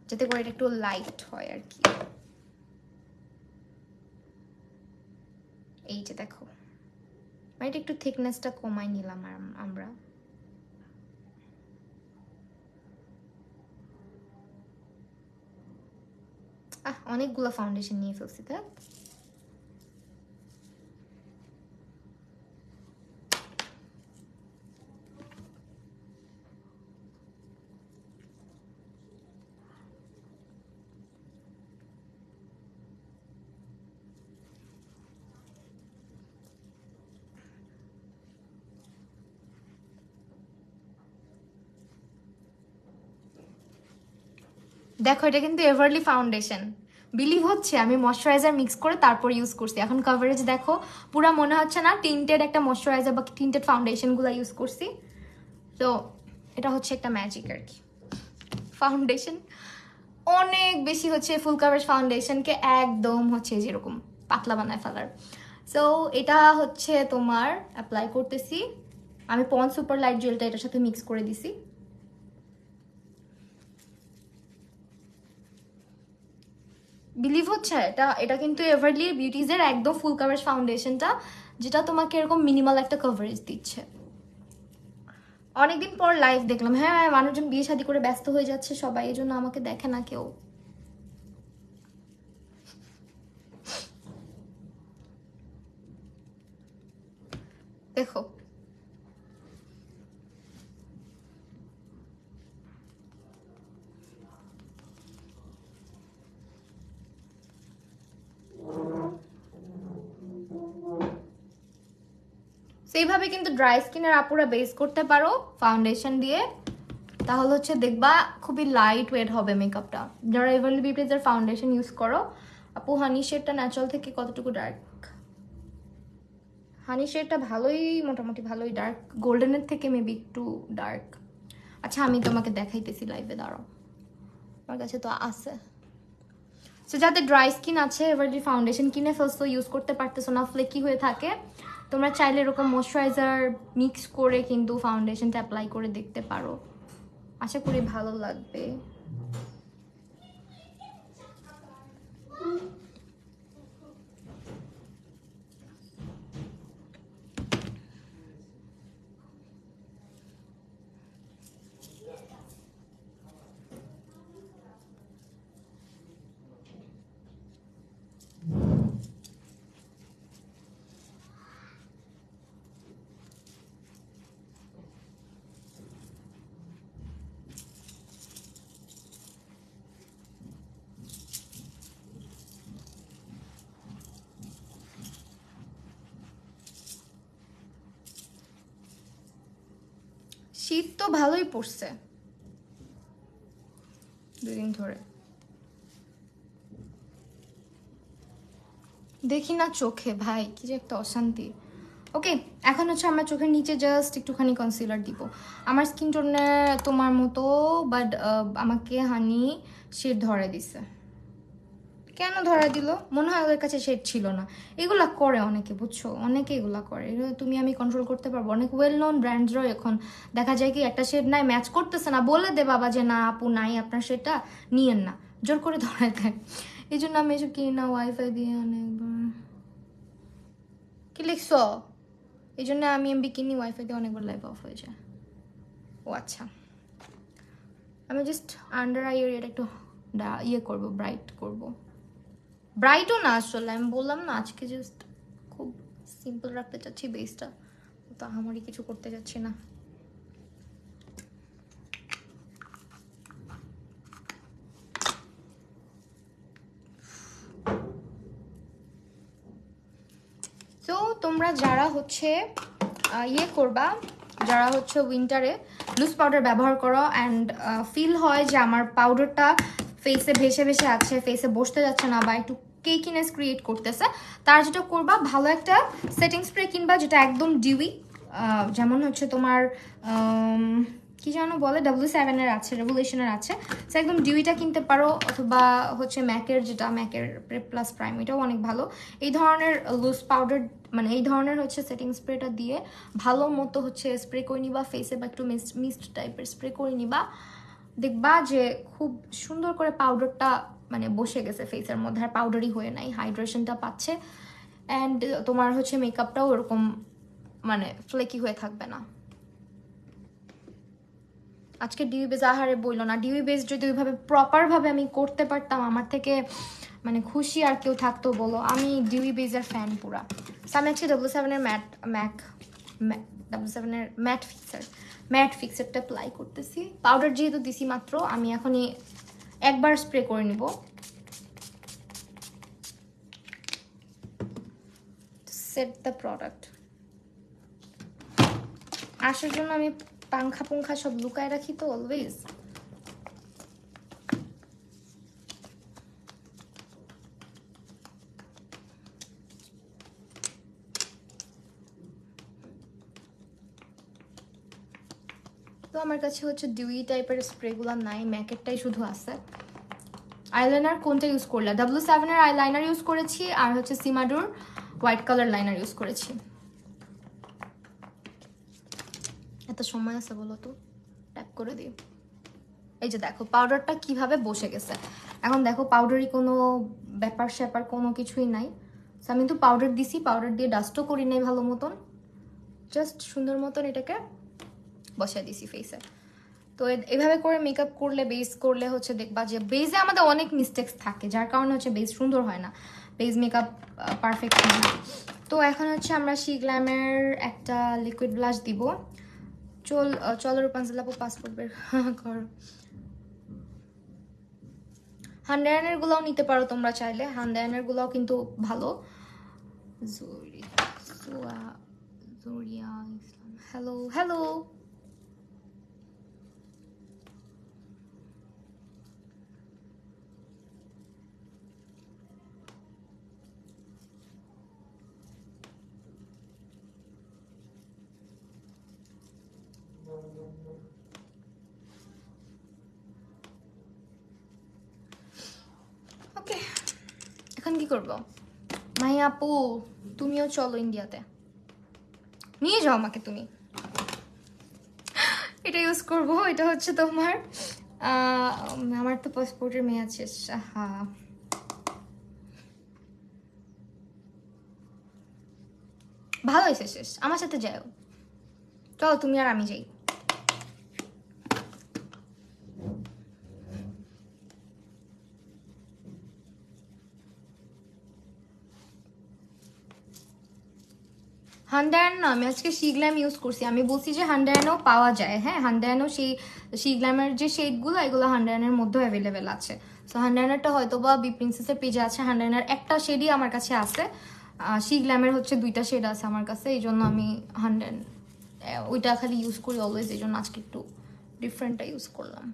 যাতে করে এটা একটু লাইট হয় আর কি। এই যে দেখো, মানে এটা একটু থিকনেসটা কমাই নিলাম আমরা। অনেকগুলো ফাউন্ডেশন নিয়ে ফেলছি দেখ। দেখো এটা কিন্তু এভারলি ফাউন্ডেশন, বিলিভ হচ্ছে আমি ময়শ্চারাইজার মিক্স করে তারপর ইউজ করছি। এখন কভারেজ দেখো, পুরা মনে হচ্ছে না টিন্টেড একটা ময়শ্চারাইজার বা টিন্টেড ফাউন্ডেশনগুলো ইউজ করছি। তো এটা হচ্ছে একটা ম্যাজিক আর কি। ফাউন্ডেশন অনেক বেশি হচ্ছে ফুল কাভারেজ ফাউন্ডেশনকে একদম হচ্ছে যেরকম পাতলা বানায় ফেলার। সো এটা হচ্ছে তোমার অ্যাপ্লাই করতেছি আমি। পন্ড সুপার লাইট জেলটা এটার সাথে মিক্স করে দিছি। বিলিভ হচ্ছে? এটা এটা কিন্তু এভারলি বিউটিজের একদম ফুল কাভারেজ ফাউন্ডেশনটা, যেটা তোমাকে এরকম মিনিমাল একটা কভারেজ দিচ্ছে। অনেকদিন পর লাইভ দেখলাম। হ্যাঁ, মানুষজন বিয়ে শাদী করে ব্যস্ত হয়ে যাচ্ছে সবাই, এই জন্য আমাকে দেখে না কেউ। দেখো সেইভাবে কিন্তু ড্রাই স্কিনের আপুরা বেস করতে পারো ফাউন্ডেশন দিয়ে, তাহলে হচ্ছে দেখবা খুবই লাইট ওয়েট হবে মেকআপটা। যারা এভারলি বিউটিজের ফাউন্ডেশন ইউজ করো, আপু হানি শেডটা ন্যাচারাল থেকে কতটুকু ডার্ক? হানি শেডটা ভালোই, মোটামুটি ভালোই ডার্ক, গোল্ডেনের থেকে মেবি একটু ডার্ক। আচ্ছা আমি তোমাকে দেখাইতেছি লাইভে, দাঁড়াও, আমার কাছে তো আছে। সো যাদের ড্রাই স্কিন আছে, এভারলি ফাউন্ডেশন কিনে ফেলছো, ইউজ করতে পারতেছো না, ফ্লেকি হয়ে থাকে, তোমরা চাইলে এরকম ময়শ্চারাইজার মিক্স করে কিন্তু ফাউন্ডেশনটা অ্যাপ্লাই করে দেখতে পারো, আশা করি ভালো লাগবে। শীত তো ভালোই পড়ছে দুদিন ধরে, দেখি না চোখে ভাই, কি যে একটা অশান্তি। ওকে, এখন হচ্ছে আমার চোখের নিচে জাস্ট একটুখানি কনসিলার দিব। আমার স্কিন টোনে তোমার মতো, বাট আমাকে হানি শেড ধরে দিছে। কেন ধরা দিল? মনে হয় ওদের কাছে শেড ছিল না। এগুলা করে অনেকে, বুঝছো, অনেকে এগুলা করে, এগুলো তুমি আমি কন্ট্রোল করতে পারবো? অনেক ওয়েল নোন ব্র্যান্ডসরাও এখন দেখা যায় কি একটা শেড নাই, ম্যাচ করতেছে না, বলে দে বাবা যে না আপু নাই আপনার শেডটা, নিয়েন না, জোর করে ধরায় দেয়। এই জন্য আমি এসব কিনি না, ওয়াইফাই দিয়ে অনেকবার। কি লিখছো? এই জন্য আমি এমবি কিনি, ওয়াইফাই দিয়ে অনেকবার লাইভ অফ হয়ে যায়। ও আচ্ছা, আমি জাস্ট আন্ডার আই এরিয়াটা একটু ইয়ে করবো, ব্রাইট করবো। ব্রাইটও না আসলে, আমি বললাম না আজকে জাস্ট খুব সিম্পল রাখতে চাচ্ছি বেসটা, তো আমারই কিছু করতে যাচ্ছি না। তো তোমরা যারা হচ্ছে ইয়ে করবা, যারা হচ্ছে উইন্টারে লুজ পাউডার ব্যবহার করো অ্যান্ড ফিল হয় যে আমার পাউডারটা ফেসে ভেসে ভেসে আছে, ফেসে বসতে যাচ্ছে না বা একটু কেকিনেস ক্রিয়েট করতেছে, তারা যেটা করবা ভালো একটা সেটিং স্প্রে কিনবা যেটা একদম ডিউই, যেমন হচ্ছে তোমার কি যেন বলে W7-এর আছে, রেভুলেশনের আছে, সো একদম ডিউইটা কিনতে পারো, অথবা হচ্ছে ম্যাকের, যেটা ম্যাকের প্রেপ প্লাস প্রাইম, এটাও অনেক ভালো। এই ধরনের লুজ পাউডার মানে এই ধরনের হচ্ছে সেটিং স্প্রেটা দিয়ে ভালো মতো হচ্ছে স্প্রে করে নিবা ফেসে, বা একটু মিস্ট টাইপের স্প্রে করে নিবা, দেখবা যে খুব সুন্দর করে পাউডারটা মানে বসে গেছে ফেসের মধ্যে, আর পাউডারই হয়ে নাই, হাইড্রেশনটা পাচ্ছে, অ্যান্ড তোমার হচ্ছে মেকআপটাও ওরকম মানে ফ্লেকি হয়ে থাকবে না। আজকে ডিউই বেস আহারে বইলো না, ডিউই বেস যদি ওইভাবে প্রপারভাবে আমি করতে পারতাম, আমার থেকে মানে খুশি আর কেউ থাকতো বলো? আমি ডিউই বেসের ফ্যান পুরা। আমি আজকে W7-এর W7-এর ম্যাট ফিক্সারটা অ্যাপ্লাই করতেছি। পাউডার যেহেতু দিছি মাত্র, আমি এখনই একবার স্প্রে করে নিব। Set the product. আসার জন্য আমি পাংখা পুংখা সব লুকায় রাখি তো অলওয়েজ। তো আমার কাছে হচ্ছে ডিউই টাইপের স্প্রেগুলো নাই, ম্যাকেরটাই শুধু আছে। আইলাইনার কোনটা ইউজ করলে? W7-এর আইলাইনার ইউজ করেছি, আর হচ্ছে সিমাডুর হোয়াইট কালার লাইনার ইউজ করেছি। এত সময় আছে বলো তো, ট্যাপ করে দিই। এই যে দেখো পাউডারটা কিভাবে বসে গেছে, এখন দেখো পাউডারি কোনো ব্যাপার স্যাপার কোনো কিছুই নাই। আমি তো পাউডার দিছি, পাউডার দিয়ে ডাস্টও করি নাই ভালো মতন, জাস্ট সুন্দর মতন এটাকে বসায় দিছি ফেসে। তো এভাবে করে মেকআপ করলে, বেস করলে হচ্ছে দেখবা যে বেসে আমাদের অনেক মিস্টেক্স থাকে, যার কারণে হচ্ছে বেস সুন্দর হয় না, বেস মেকআপ পারফেক্ট হয় না। তো এখন হচ্ছে আমরা শি গ্ল্যামের একটা লিকুইড ব্লাশ দিব। চলো রূপাঞ্জলি আপু পাসপোর্ট বের কর। হান্ডায়ানের গুলাও নিতে পারো তোমরা চাইলে, হান্ডায়ানের গুলাও কিন্তু ভালো। জোরিয়া ইসলাম, হ্যালো হ্যালো। ওকে, এখন কি করবো? মাহি আপু তুমিও চলো ইন্ডিয়াতে, নিয়ে যাও আমাকে তুমি। এটা ইউজ করবো, এটা হচ্ছে তোমার আমার তো পাসপোর্টের মেয়াদ শেষ। হ্যাঁ ভালো হয়েছে শেষ, আমার সাথে যাও, চলো তুমি আর আমি যাই। হান্ডায়ান না, আমি আজকে শি গ্ল্যাম ইউজ করছি। আমি বলছি যে হান্ডায়ানও পাওয়া যায়, হ্যাঁ হান্ডায়ানও সেই শি গ্ল্যামের যে শেডগুলো এগুলো হান্ডায়ানের মধ্যেও অ্যাভেলেবেল আছে। সো হান্ডায়ানারটা হয়তো বা বি প্রিন্সেসের পেজে আছে, হান্ডায়ানার একটা শেডই আমার কাছে আছে, শি গ্ল্যামের হচ্ছে 2টা শেড আছে আমার কাছে, এই জন্য আমি হান্ডায়ান ওইটা খালি ইউজ করি অলওয়েজ, এই জন্য আজকে একটু ডিফারেন্টটা ইউজ করলাম।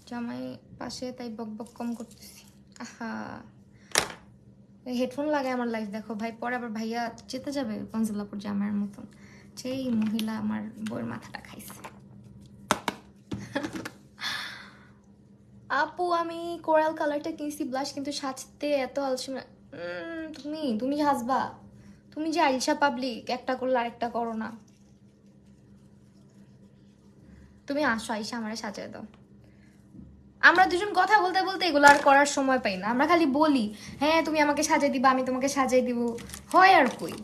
জামাই পাশে তাই বক বক কম করতেছি। আহা হেডফোন লাগায় আমার লাইফ দেখো ভাই, পরে আবার ভাইয়া চেতে যাবে কনজুলাপুর জামাইয়ের মতন, সেই মহিলা আমার বউয়ের মাথাটা খাইছে। আপু আমি কোরাল কালারটা কিনছি ব্লাশ, কিন্তু সাজতে এত আলসেমি। তুমি তুমি হাসবা, তুমি যে আইসা পাবলিক একটা করলে আরেকটা করো না। তুমি আসো, আইসা আমারে সাজায় দাও। আমরা দুজন কথা বলতে বলতে এগুলো আর করার সময় পাই না, আমরা খালি বলি হ্যাঁ তুমি আমাকে সাজাই দিবা, আমি তোমাকে সাজাই দিব, হয় আর কই।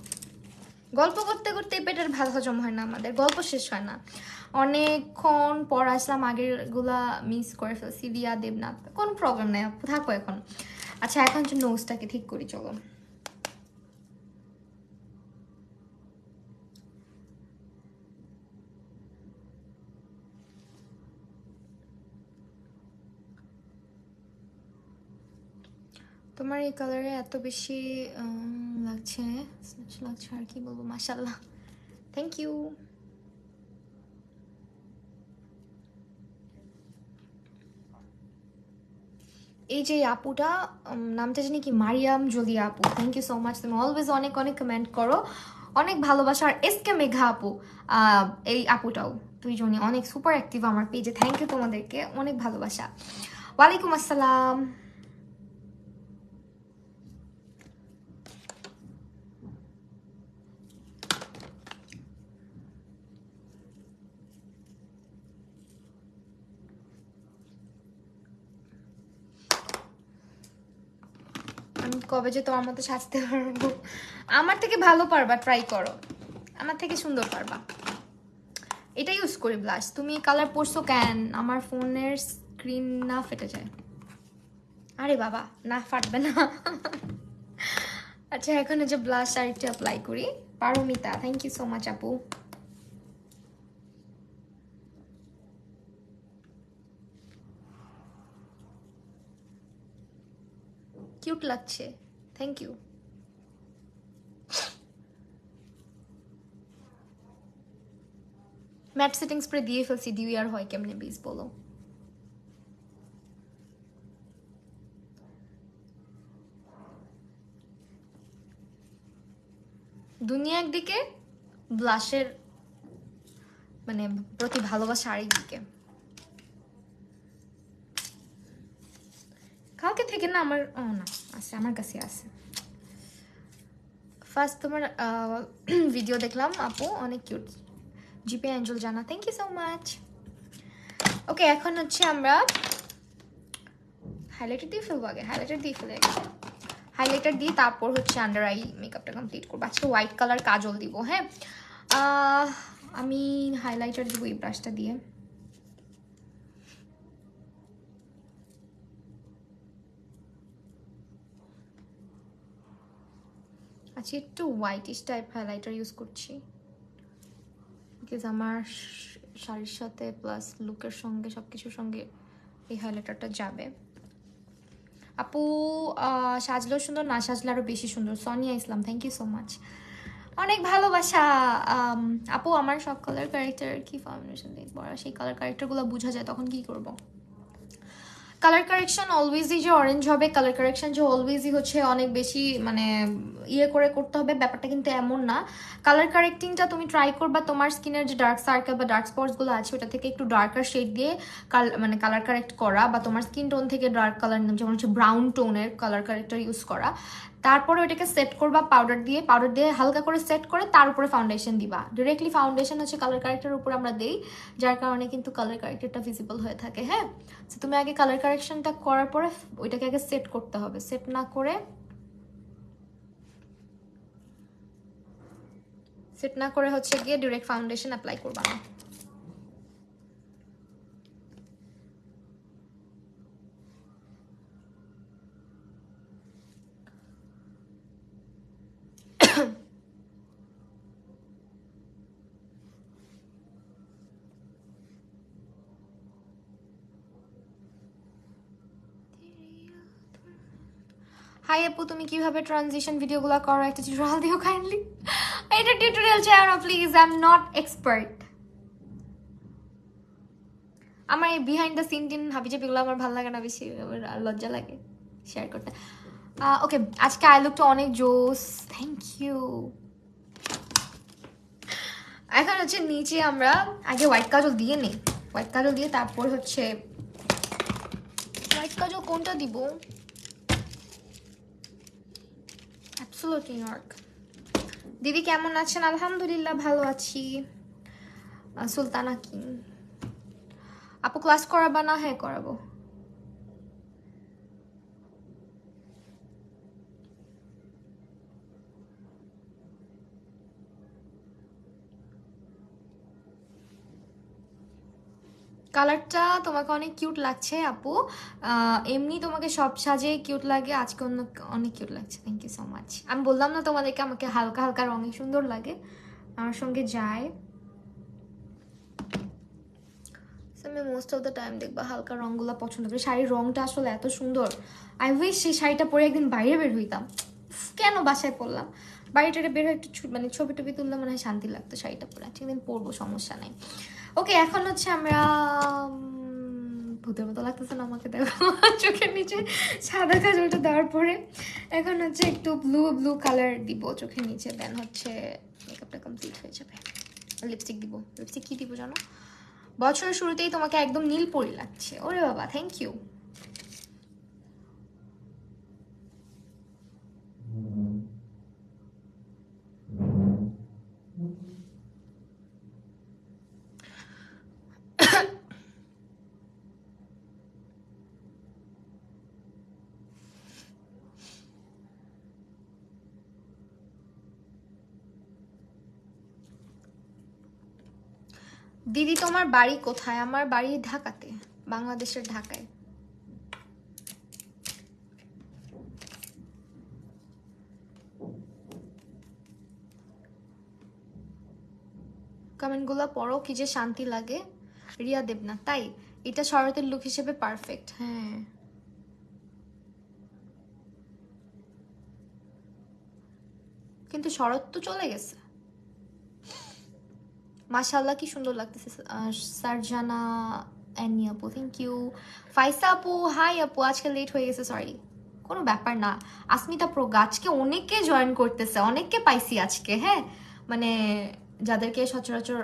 গল্প করতে করতে পেটের ভাত হজম হয় না আমাদের, গল্প শেষ হয় না। অনেকক্ষণ পর আসলাম, আগের গুলা মিস করে ফেলছি। রিয়া দেবনাথ, কোনো প্রবলেম নাই আপু, থাকো এখন। আচ্ছা এখন হচ্ছে নোজটাকে ঠিক করি চলো। তোমার এই কালারে এত বেশি লাগছে, লাগছে আর কি বলবো, মাশাল্লাহ, থ্যাংক ইউ। এই যে আপুটা নামটা জানি কি, মারিয়াম জলিয়া আপু, থ্যাংক ইউ সো মাচ। তুমি অলওয়েজ অনেক অনেক কমেন্ট করো, অনেক ভালোবাসা। আর এস কে মেঘা আপু, এই আপুটাও, দুইজনই অনেক সুপার অ্যাক্টিভ আমার পেজে, থ্যাংক ইউ তোমাদেরকে, অনেক ভালোবাসা। ওয়ালাইকুম আসসালাম। আমি কবে যে তোমার মতো সাজতে পারবো, আমার থেকে ভালো পারবা, ট্রাই করো, আমার থেকে সুন্দর পারবা। এটা ইউজ করি ব্লাশ। তুমি কালার পরছো কেন? আমার ফোনের স্ক্রিন না ফেটে যায়। আরে বাবা না ফাটবে না। আচ্ছা এখন যে ব্লাশ আর একটু অ্যাপ্লাই করি। Paramita, thank you so much আপু। কিউট লাগছে, thank you. Matte setting spray দিয়ে ফেলছি, দিয়ে আর হয় কেমনে বেস বলো। দুনিয়া একদিকে, ব্লাশের মানে প্রতি ভালোবাসা আরেকদিকে। কালকে থেকে না আমার, ও না আছে আমার কাছে আছে। ফার্স্ট তোমার ভিডিও দেখলাম আপু, অনেক কিউট। জিপে অ্যাঞ্জেল জানা, থ্যাংক ইউ সো মাচ। ওকে, এখন হচ্ছে আমরা হাইলাইটার দিয়ে ফেলবো। আগে হাইলাইটার দিয়ে ফেলে, হাইলাইটার দিয়ে তারপর হচ্ছে আন্ডার আই মেকআপটা কমপ্লিট করবো। আজকে হোয়াইট কালার কাজল দিব। হ্যাঁ, আমি হাইলাইটার দিব এই ব্রাশটা দিয়ে। আচ্ছা, একটু হোয়াইটিশ টাইপ হাইলাইটার ইউজ করছি, বিকজ আমার শাড়ির সাথে প্লাস লুকের সঙ্গে সব কিছুর সঙ্গে এই হাইলাইটারটা যাবে। আপু সাজলেও সুন্দর, না সাজলে আরও বেশি সুন্দর। সোনিয়া ইসলাম, থ্যাংক ইউ সো মাচ, অনেক ভালোবাসা। আপু আমার সব কালার ক্যারেক্টার কি ফাউন্ডেশন দেখবো, আর সেই কালার ক্যারেক্টারগুলো বোঝা যায় তখন কি করব? কালার কারেকশন অলওয়েজই যে অরেঞ্জ হবে, কালার কারেকশন যে অলওয়েজই হচ্ছে অনেক বেশি মানে ইয়ে করে করতে হবে, ব্যাপারটা কিন্তু এমন না। কালার কারেক্টিংটা তুমি ট্রাই করবা তোমার স্কিনের যে ডার্ক সার্কেল বা ডার্ক স্পটসগুলো আছে ওটা থেকে একটু ডার্কার শেড দিয়ে মানে কালার কারেক্ট করা, বা তোমার স্কিন টোন থেকে ডার্ক কালার যেমন হচ্ছে ব্রাউন টোনের কালার কারেক্টার ইউজ করা। তারপরে ওটাকে সেট করবা পাউডার দিয়ে হালকা করে সেট করে তার উপরে ফাউন্ডেশন দিবা। ডিরেক্টলি ফাউন্ডেশন হচ্ছে কালার কারেক্টারের উপর আমরা দেই, যার কারণে কিন্তু কালার কারেক্টারটা ভিজিবল হয়ে থাকে। হ্যাঁ, তো তুমি আগে কালার কারেকশনটা করার পরে ওইটাকে আগে সেট করতে হবে। সেট না করে হচ্ছে গিয়ে ডিরেক্ট ফাউন্ডেশন অ্যাপ্লাই করবা না। হাই আপু, তুমি কিভাবে ট্রানজিশন ভিডিওগুলো করো, একটা টিউটোরিয়াল দিও কাইন্ডলি। এটা টিউটোরিয়াল চাই না please, I am not expert. আমার এই বিহাইন্ড দ্য সিন টিন হাবিজাবিগুলো আমার ভালো লাগে না বেশি, আমার লজ্জা লাগে শেয়ার করতে। ওকে, আজকে আই লুকটা অনেক জোস, থ্যাংক ইউ। এখন হচ্ছে নিচে আমরা আগে হোয়াইট কাজল দিয়ে নিই, হোয়াইট কাজল দিয়ে তারপর হচ্ছে হোয়াইট কাজল কোনটা দিব? Absolutely not. দিদি কেমন আছেন? আলহামদুলিল্লাহ ভালো আছি। সুলতানা কি আপু ক্লাস করাবা না? হ্যাঁ করাবো। কালারটা তোমাকে অনেক কিউট লাগছে আপু, এমনি তোমাকে সব সাজে কিউট লাগে, আজকে অনেক কিউট লাগছে, থ্যাংক ইউ সো মাচ। আমি বললাম না তোমাদেরকে আমাকে হালকা হালকা রঙে সুন্দর লাগে, আমার সঙ্গে যায়। আমি মোস্ট অফ দ্য টাইম দেখবা হালকা রঙগুলো পছন্দ করি। শাড়ির রঙটা আসলে এত সুন্দর, আই উইশ সেই শাড়িটা পরে একদিন বাইরে বের হইতাম। কেন বাসায় পরলাম, বাড়িটারে বের হয়ে একটু মানে ছবি টবি তুললে মনে হয় শান্তি লাগতো শাড়িটা পরে। একদিন পরবো, সমস্যা নেই। ওকে, এখন হচ্ছে আমরা ভূতের মতো লাগতেছে না আমাকে, দেখো চোখের নিচে সাদা কাজলটা দেওয়ার পরে এখন হচ্ছে একটু ব্লু কালার দিব চোখের নিচে, দেন হচ্ছে মেকআপটা কমপ্লিট হয়ে যাবে। লিপস্টিক দিব, লিপস্টিক কি দিব জানো? বছরের শুরুতেই তোমাকে একদম নীল পরি লাগছে। ওরে বাবা, থ্যাংক ইউ। দিদি তোমার বাড়ি কোথায়? আমার বাড়ি ঢাকাতে, বাংলাদেশের ঢাকায়। কমেন্টগুলো পড়ো, কি যে শান্তি লাগে। রিয়া দেবনা, তাই এটা শরতের লুক হিসেবে পারফেক্ট। হ্যাঁ, কিন্তু শরৎ তো চলে গেছে। মাশাআল্লাহ কি সুন্দর লাগতেছে। সারজানা অ্যানি আপু, থ্যাংক ইউ। ফাইসা আপু, হাই আপু, আজকে লেট হয়ে গেছে, সরি। কোনো ব্যাপার না। আসমিতা প্রজ্ঞা, আজকে অনেকে জয়েন করতেছে, অনেককে পাইছি আজকে। হ্যাঁ, মানে যাদেরকে সচরাচর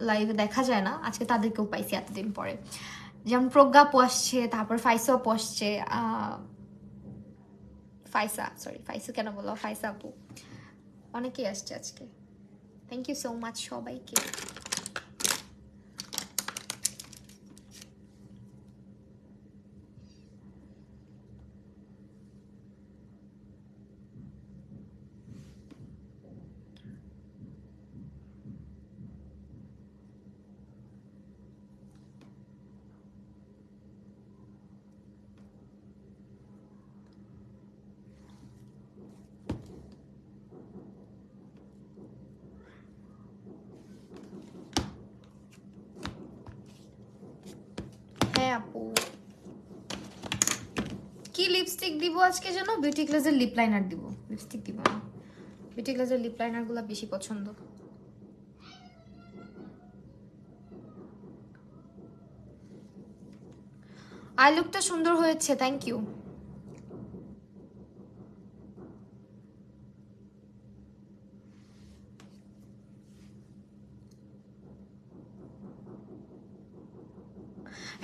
লাইভে দেখা যায় না, আজকে তাদেরকেও পাইছি এতদিন পরে। যেমন প্রজ্ঞা আপু আসছে, তারপর ফাইসা আপু আসছে, ফাইসা কেন বলো, ফাইসা আপু, অনেকেই আসছে আজকে। থ্যাংক ইউ সো মাচ সবাইকে। আপু। কি লিপস্টিক দিব আজকে যেন? বিউটি গ্লেজের লিপ লাইনার দিব, লিপস্টিক দিব না। বিউটি গ্লেজের লিপ লাইনার গুলো বেশি পছন্দ। আই লুকটা সুন্দর হয়েছে, থ্যাংক ইউ।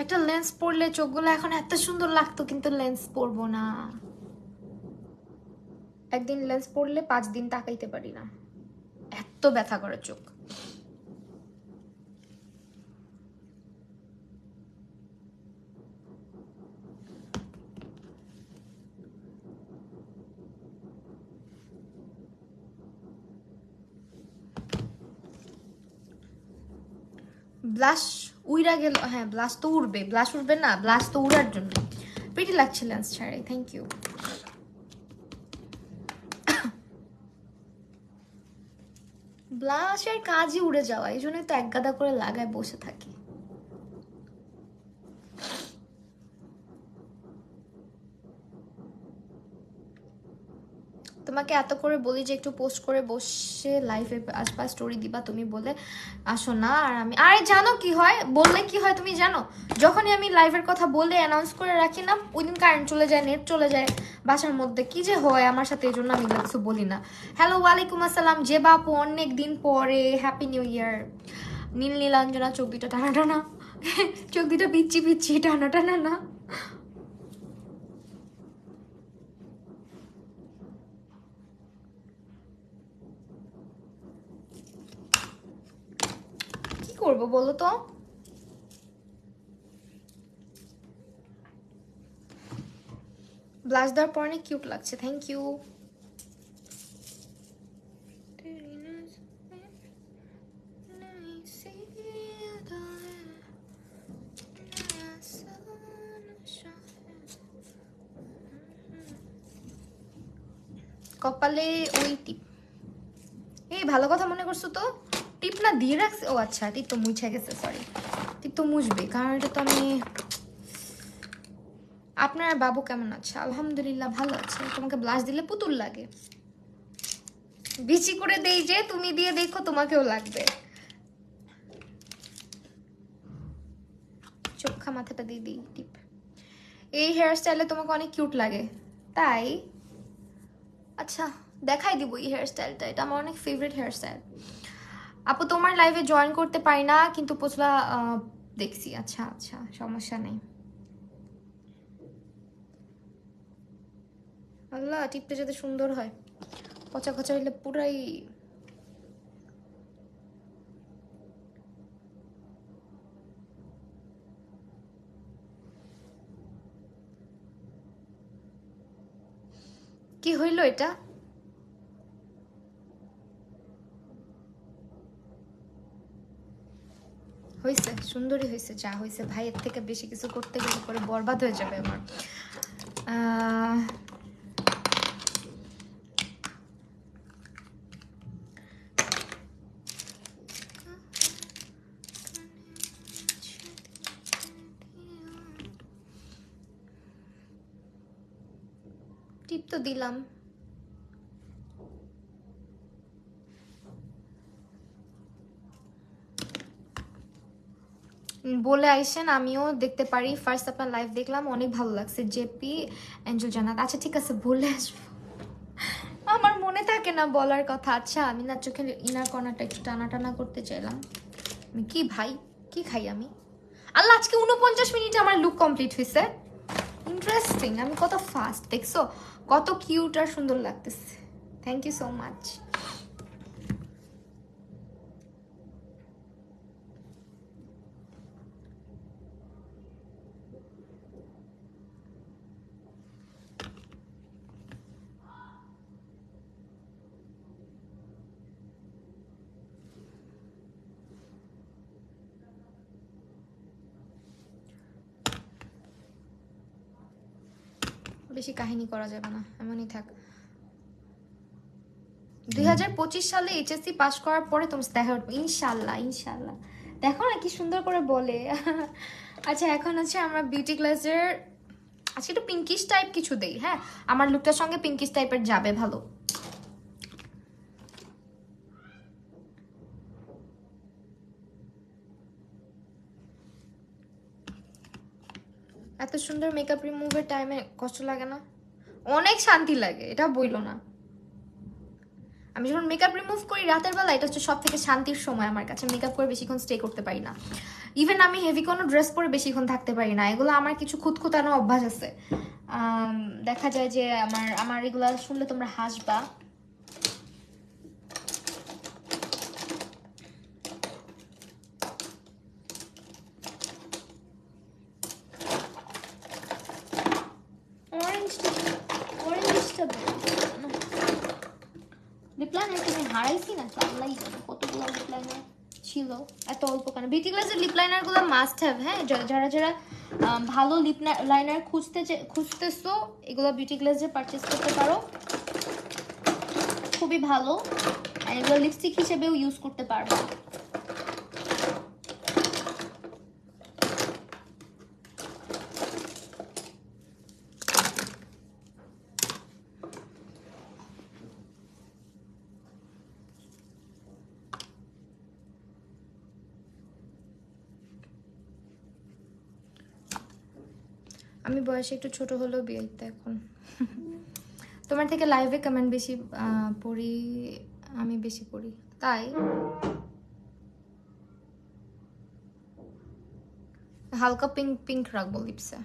একটা লেন্স পরলে চোখগুলো এখন এত সুন্দর লাগতো, কিন্তু লেন্স পরবো না। একদিন লেন্স পরলে 5 দিন তাকাইতে পারি না, এত ব্যথা করে চোখ। ব্লাশ উইরা গেল, হ্যাঁ ব্লাশ তো উড়বে, ব্লাশ উড়বে না, ব্লাশ তো উড়ার জন্য। প্রিটি লাগছে লেন্স ছাড়াই, থ্যাংক ইউ। ব্লাশের কাজই উড়ে যাওয়া, এই জন্যই তো এক গাদা করে লাগায় বসে থাকি। তোমাকে এত করে বলি যে একটু পোস্ট করে বসে লাইভে আসবা, স্টোরি দিবা, তুমি বলে আসো না। আর আমি, আরে জানো কি হয়, বললে কি হয় তুমি জানো? যখনই আমি লাইভের কথা বলে অ্যানাউন্স করে রাখি না, ওই দিন কারেন্ট চলে যায়, নেট চলে যায় বাসার মধ্যে, কি যে হয় আমার সাথে, এই জন্য আমি কিছু বলি না। হ্যালো, ওয়ালাইকুম আসসালাম যে বাপু, অনেক দিন পরে, হ্যাপি নিউ ইয়ার। নীল নীলাঞ্জনা, চোখ দুটো টানা টানা, চোখ দুটো পিচ্ছি পিচ্ছি টানা টানা না। কি করবো বলো তো? ব্লাশ দেওয়ার পর অনেক কিউট লাগছে, থ্যাংক ইউ। কপালে ওই টিপ, এই ভালো কথা মনে করছো তো, টিপ না দিয়ে রাখছে, ও আচ্ছা টিপ তো মুছে গেছে, সরি। টিপ তো মুছবে, কারণ এটা তো আমি। আপনার বাবু কেমন আছে? আলহামদুলিল্লাহ ভালো আছে। তোমাকে ব্লাশ দিলে পুতুল লাগে, বিচি করে দেই যে, তুমি দিয়ে দেখো তোমাকেও লাগবে। চোখা মাথাটা দিয়ে দিই টিপ। এই হেয়ার স্টাইলে তোমাকে অনেক কিউট লাগে, তাই? আচ্ছা দেখাই দিব এই হেয়ার স্টাইলটা, এটা আমার অনেক ফেভারিট হেয়ার স্টাইল। আপু তোমার লাইভে জয়েন করতে পারি না, কিন্তু পোচলা দেখছি। আচ্ছা আচ্ছা, সমস্যা নেই। আল্লাহ, টিপটা যাতে সুন্দর হয়, কচা কচা হইলে পুরাই। কি হইল এটা? হয়েছে, সুন্দরই হয়েছে, যা হয়েছে ভাই, এর থেকে বেশি কিছু করতে গেলে পরে বরবাদ হয়ে যাবে আমার। টিপ তো দিলাম। বলে আইসেন, আমিও দেখতে পারি। ফার্স্ট আপনার লাইভ দেখলাম, অনেক ভালো লাগছে। জেপি এঞ্জেল জান্নাত, আচ্ছা ঠিক আছে বলে আসবো। আমার মনে থাকে না বলার কথা। আচ্ছা আমি না চোখের ইনার কর্নারটা একটু টানা টানা করতে চাইলাম। কি ভাই, কি খাই আমি? আল্লাহ, আজকে 49 মিনিটে আমার লুক কমপ্লিট হয়েছে। ইন্টারেস্টিং, আমি কত ফাস্ট, দেখছো কত কিউট আর সুন্দর লাগতেছে। Thank you so much. বেশি কাহিনী করা যাবে না, এমনই থাক। 2025 সালে এইচএসসি পাস করার পরে তোমার দেখা উঠবে ইনশাল্লাহ, ইনশাল্লাহ। দেখো না কি সুন্দর করে বলে। আচ্ছা এখন হচ্ছে আমরা বিউটি গ্লাসের আজকে একটু পিঙ্কিশ টাইপ কিছু দেই। হ্যাঁ, আমার লুকটার সঙ্গে পিঙ্কিশ টাইপের যাবে ভালো। এত সুন্দর মেকআপ রিমুভের টাইমে কষ্ট লাগে না? অনেক শান্তি লাগে, এটা বইলো না। আমি যখন মেকআপ রিমুভ করি রাতের বেলা, এটা হচ্ছে সব থেকে শান্তির সময় আমার কাছে। মেকআপ করে বেশিক্ষণ স্টে করতে পারি না, ইভেন আমি হেভি কোনো ড্রেস পরে বেশিক্ষণ থাকতে পারি না। এগুলো আমার কিছু খুঁতখুঁতানো অভ্যাস আছে। দেখা যায় যে আমার আমার এগুলো শুনলে তোমরা হাসবা। লিপলাইনার তুমি হারাইছি না, আল্লাহ জানে কতগুলো লিপলাইনার ছিল, এত অল্প কেন। বিউটি গ্লাসের লিপলাইনার গুলো মাস্ট হ্যাভ। হ্যাঁ, যারা যারা ভালো লিপলাইনার খুঁজতেছো, এগুলো বিউটি গ্লাসে পারচেস করতে পারো, খুবই ভালো। আর এগুলো লিপস্টিক হিসেবেও ইউজ করতে পারবো। আমি বয়সে একটু ছোট হলেও বিয়েতে এখন। তোমার থেকে লাইভে কমেন্ট বেশি পড়ি, আমি বেশি পড়ি তাই। হালকা পিঙ্ক পিঙ্ক রাখবো লিপসে।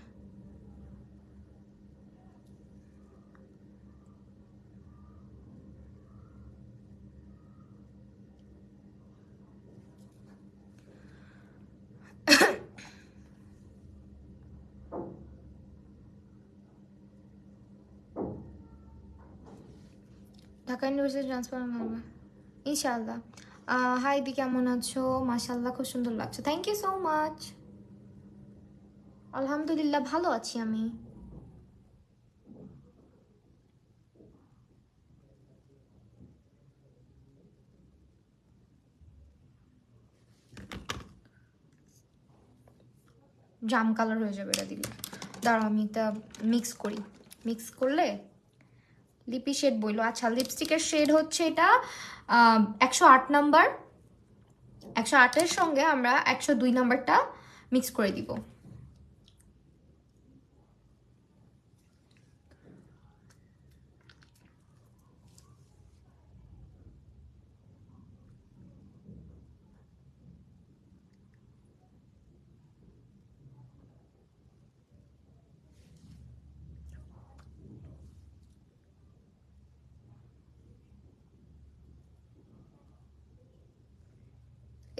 ঢাকা ইউনিভার্সিটি ট্রান্সফার ইনশাআল্লাহ। হাই দি, কেমন আছো? মাশাআল্লাহ খুব সুন্দর লাগছে, থ্যাংক ইউ সো মাচ। আলহামদুলিল্লাহ ভালো আছি আমি। জাম কালার হয়ে যাবে এটা দিলে। দাঁড়াও আমি এটা মিক্স করি, মিক্স করলে লিপি শেড বইলো। আচ্ছা, লিপস্টিকের শেড হচ্ছে এটা 108 নাম্বার। 108-এর সঙ্গে আমরা 102 নাম্বারটা মিক্স করে দিব।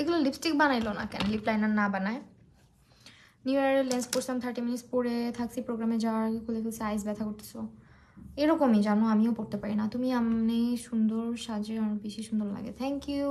এগুলো লিপস্টিক বানাইলো না কেন, লিপ লাইনার না বানায়? নিউ ইয়ারের লেন্স পরছিলাম, 30 মিনিটস পরে থাকছি, প্রোগ্রামে যাওয়ার আগে খুলে ফেলছে, আইস ব্যথা করতেছো। এরকমই জানো, আমিও পড়তে পারি না। তুমি এমনি সুন্দর সাজে আর বেশি সুন্দর লাগে, থ্যাংক ইউ।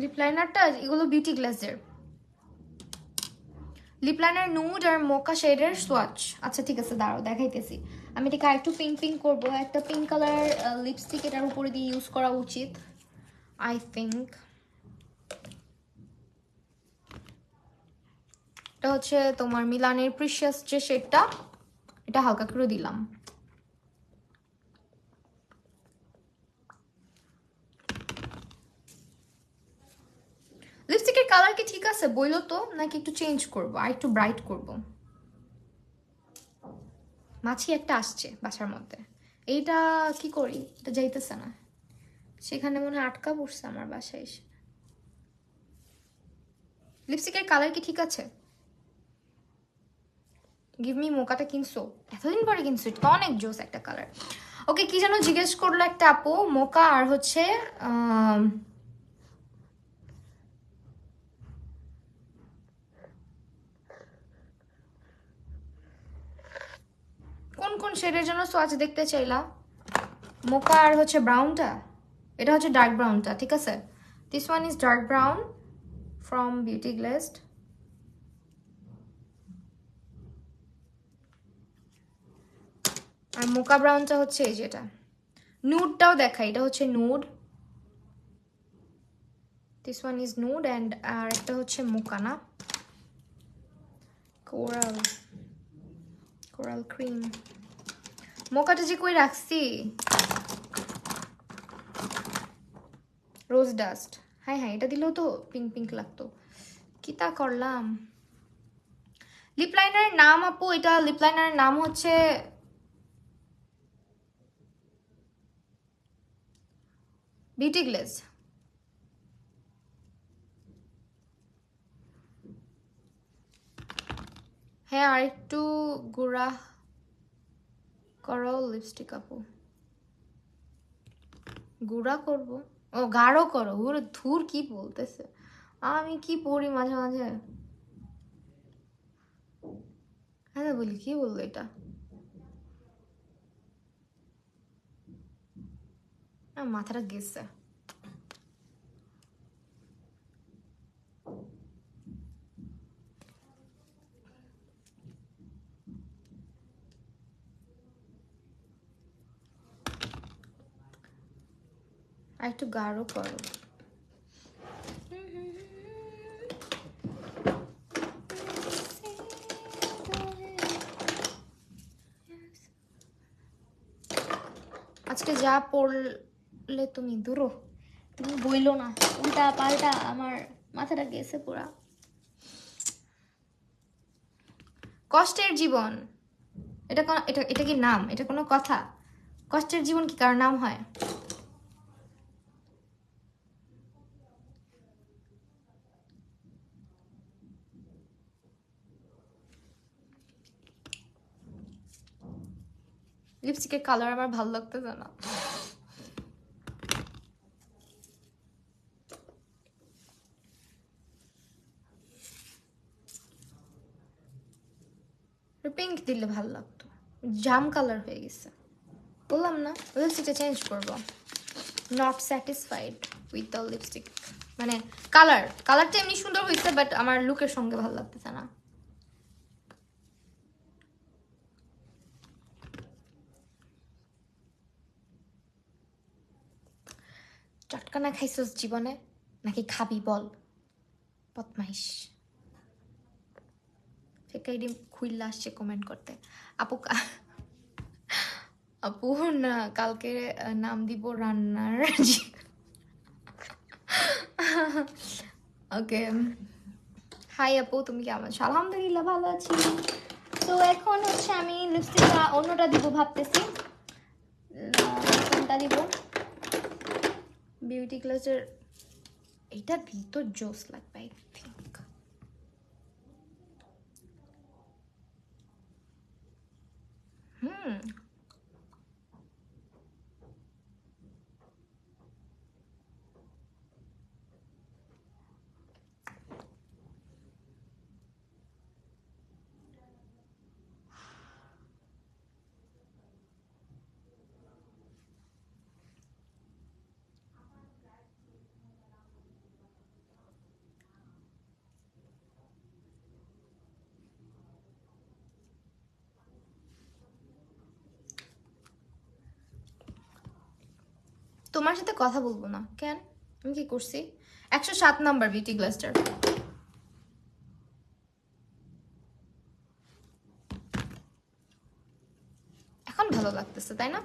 লিপ লাইনারটা এগুলো বিউটি গ্লাসের লিপ লাইনার, নুড আর মোকা শেডের সোয়াচ। আচ্ছা ঠিক আছে, দাঁড়াও দেখাইতেছি। আমি এটাকে আরেকটু পিঙ্ক পিঙ্ক করবো। একটা পিঙ্ক কালার লিপস্টিক এটার উপরে দিয়ে ইউজ করা উচিত আই থিঙ্ক। এটা হচ্ছে তোমার মিলানের প্রিশিয়াস যে শেডটা, এটা হালকা করে দিলাম। লিপস্টিকের কালার কি ঠিক আছে বইলো তো, নাকি একটু চেঞ্জ করব, আর একটু ব্রাইট করব? মাছি একটা আসছে বাসার মধ্যে, এইটা কি করি, এটা যাইতেছে না। সেখানে মনে হয় আটকা পড়ছে আমার বাসায় এসে। লিপস্টিকের কালার কি ঠিক আছে? গিভ মি মোকাটা কিনছো? এতদিন পরে কিনছো, এটা অনেক জোস একটা কালার। ওকে, কি যেন জিজ্ঞেস করলো একটা আপু, মোকা আর হচ্ছে কোন কোন শেডের জন্য সোয়াচ দেখতে চাইলা? মোকা আর হচ্ছে ব্রাউনটা, এটা হচ্ছে ডার্ক ব্রাউনটা, ঠিক আছে? This one is dark brown from Beauty Glazed. আর মোকা ব্রাউনটা হচ্ছে এই যেটা। নুডটাও দেখা, এটা হচ্ছে nude, this one is nude and আর একটা হচ্ছে মোকা না, কোরাল, কোরাল ক্রিম। মোকাটা যে কই রাখছি, রোজ ডাস্ট। হ্যাঁ হ্যাঁ, এটা দিলেও তো পিঙ্ক পিঙ্ক লাগতো, কি তা করলাম। লিপ লাইনারের নাম আপু, এটা লিপ লাইনারের নাম হচ্ছে বিউটি গ্লেজ। হ্যাঁ, আর একটু গুঁড়া করো লিপস্টিক আপু। গুঁড়া করব? ও গাঢ় করো, ওরে ধুর কি বলতেছে, আমি কি পড়ি মাঝে মাঝে। হ্যাঁ বলি, কি বললো এটা? মাথাটা গেছে। আর একটু গাঢ় করো। আজকে যা পড়লে তুমি, দূরো তুমি বইলো না, উল্টা পাল্টা আমার মাথাটা গেছে পুরা। কষ্টের জীবন, এটা কোন, এটা এটা কি নাম? এটা কোনো কথা? কষ্টের জীবন কি কার নাম হয়? লিপস্টিকের কালার আমার ভালো লাগতেছে না। পিঙ্ক দিলে ভালো লাগতো, জাম কালার হয়ে গেছে। বললাম না লিপস্টিকটা চেঞ্জ করবো। Not satisfied with the lipstick, মানে কালারটা এমনি সুন্দর হয়েছে, বাট আমার লুকের সঙ্গে ভালো লাগতেছে না। চটকানা খাইছস জীবনে নাকি খাবি বল, বদমাইশ। ফেকাইডি খুইল্লা আসছে কমেন্ট করতে। আপু আপু না, কালকে নাম দিব রান্নার। ওকে, হাই আপু, তুমি কেমন আছো? আলহামদুলিল্লাহ ভালো আছি। তো এখন হচ্ছে আমি লিপস্টিকটা অন্যটা দিব ভাবতেছি, কোনটা দিব। বিউটি গ্লেজের এটা দিই তো জোস লাগবে আই থিঙ্ক। তোমার সাথে কথা বলবো না কেন? আমি কি করছি? 107 নাম্বার বিউটি গ্লাসটার। এখন ভালো লাগতেছে তাই না?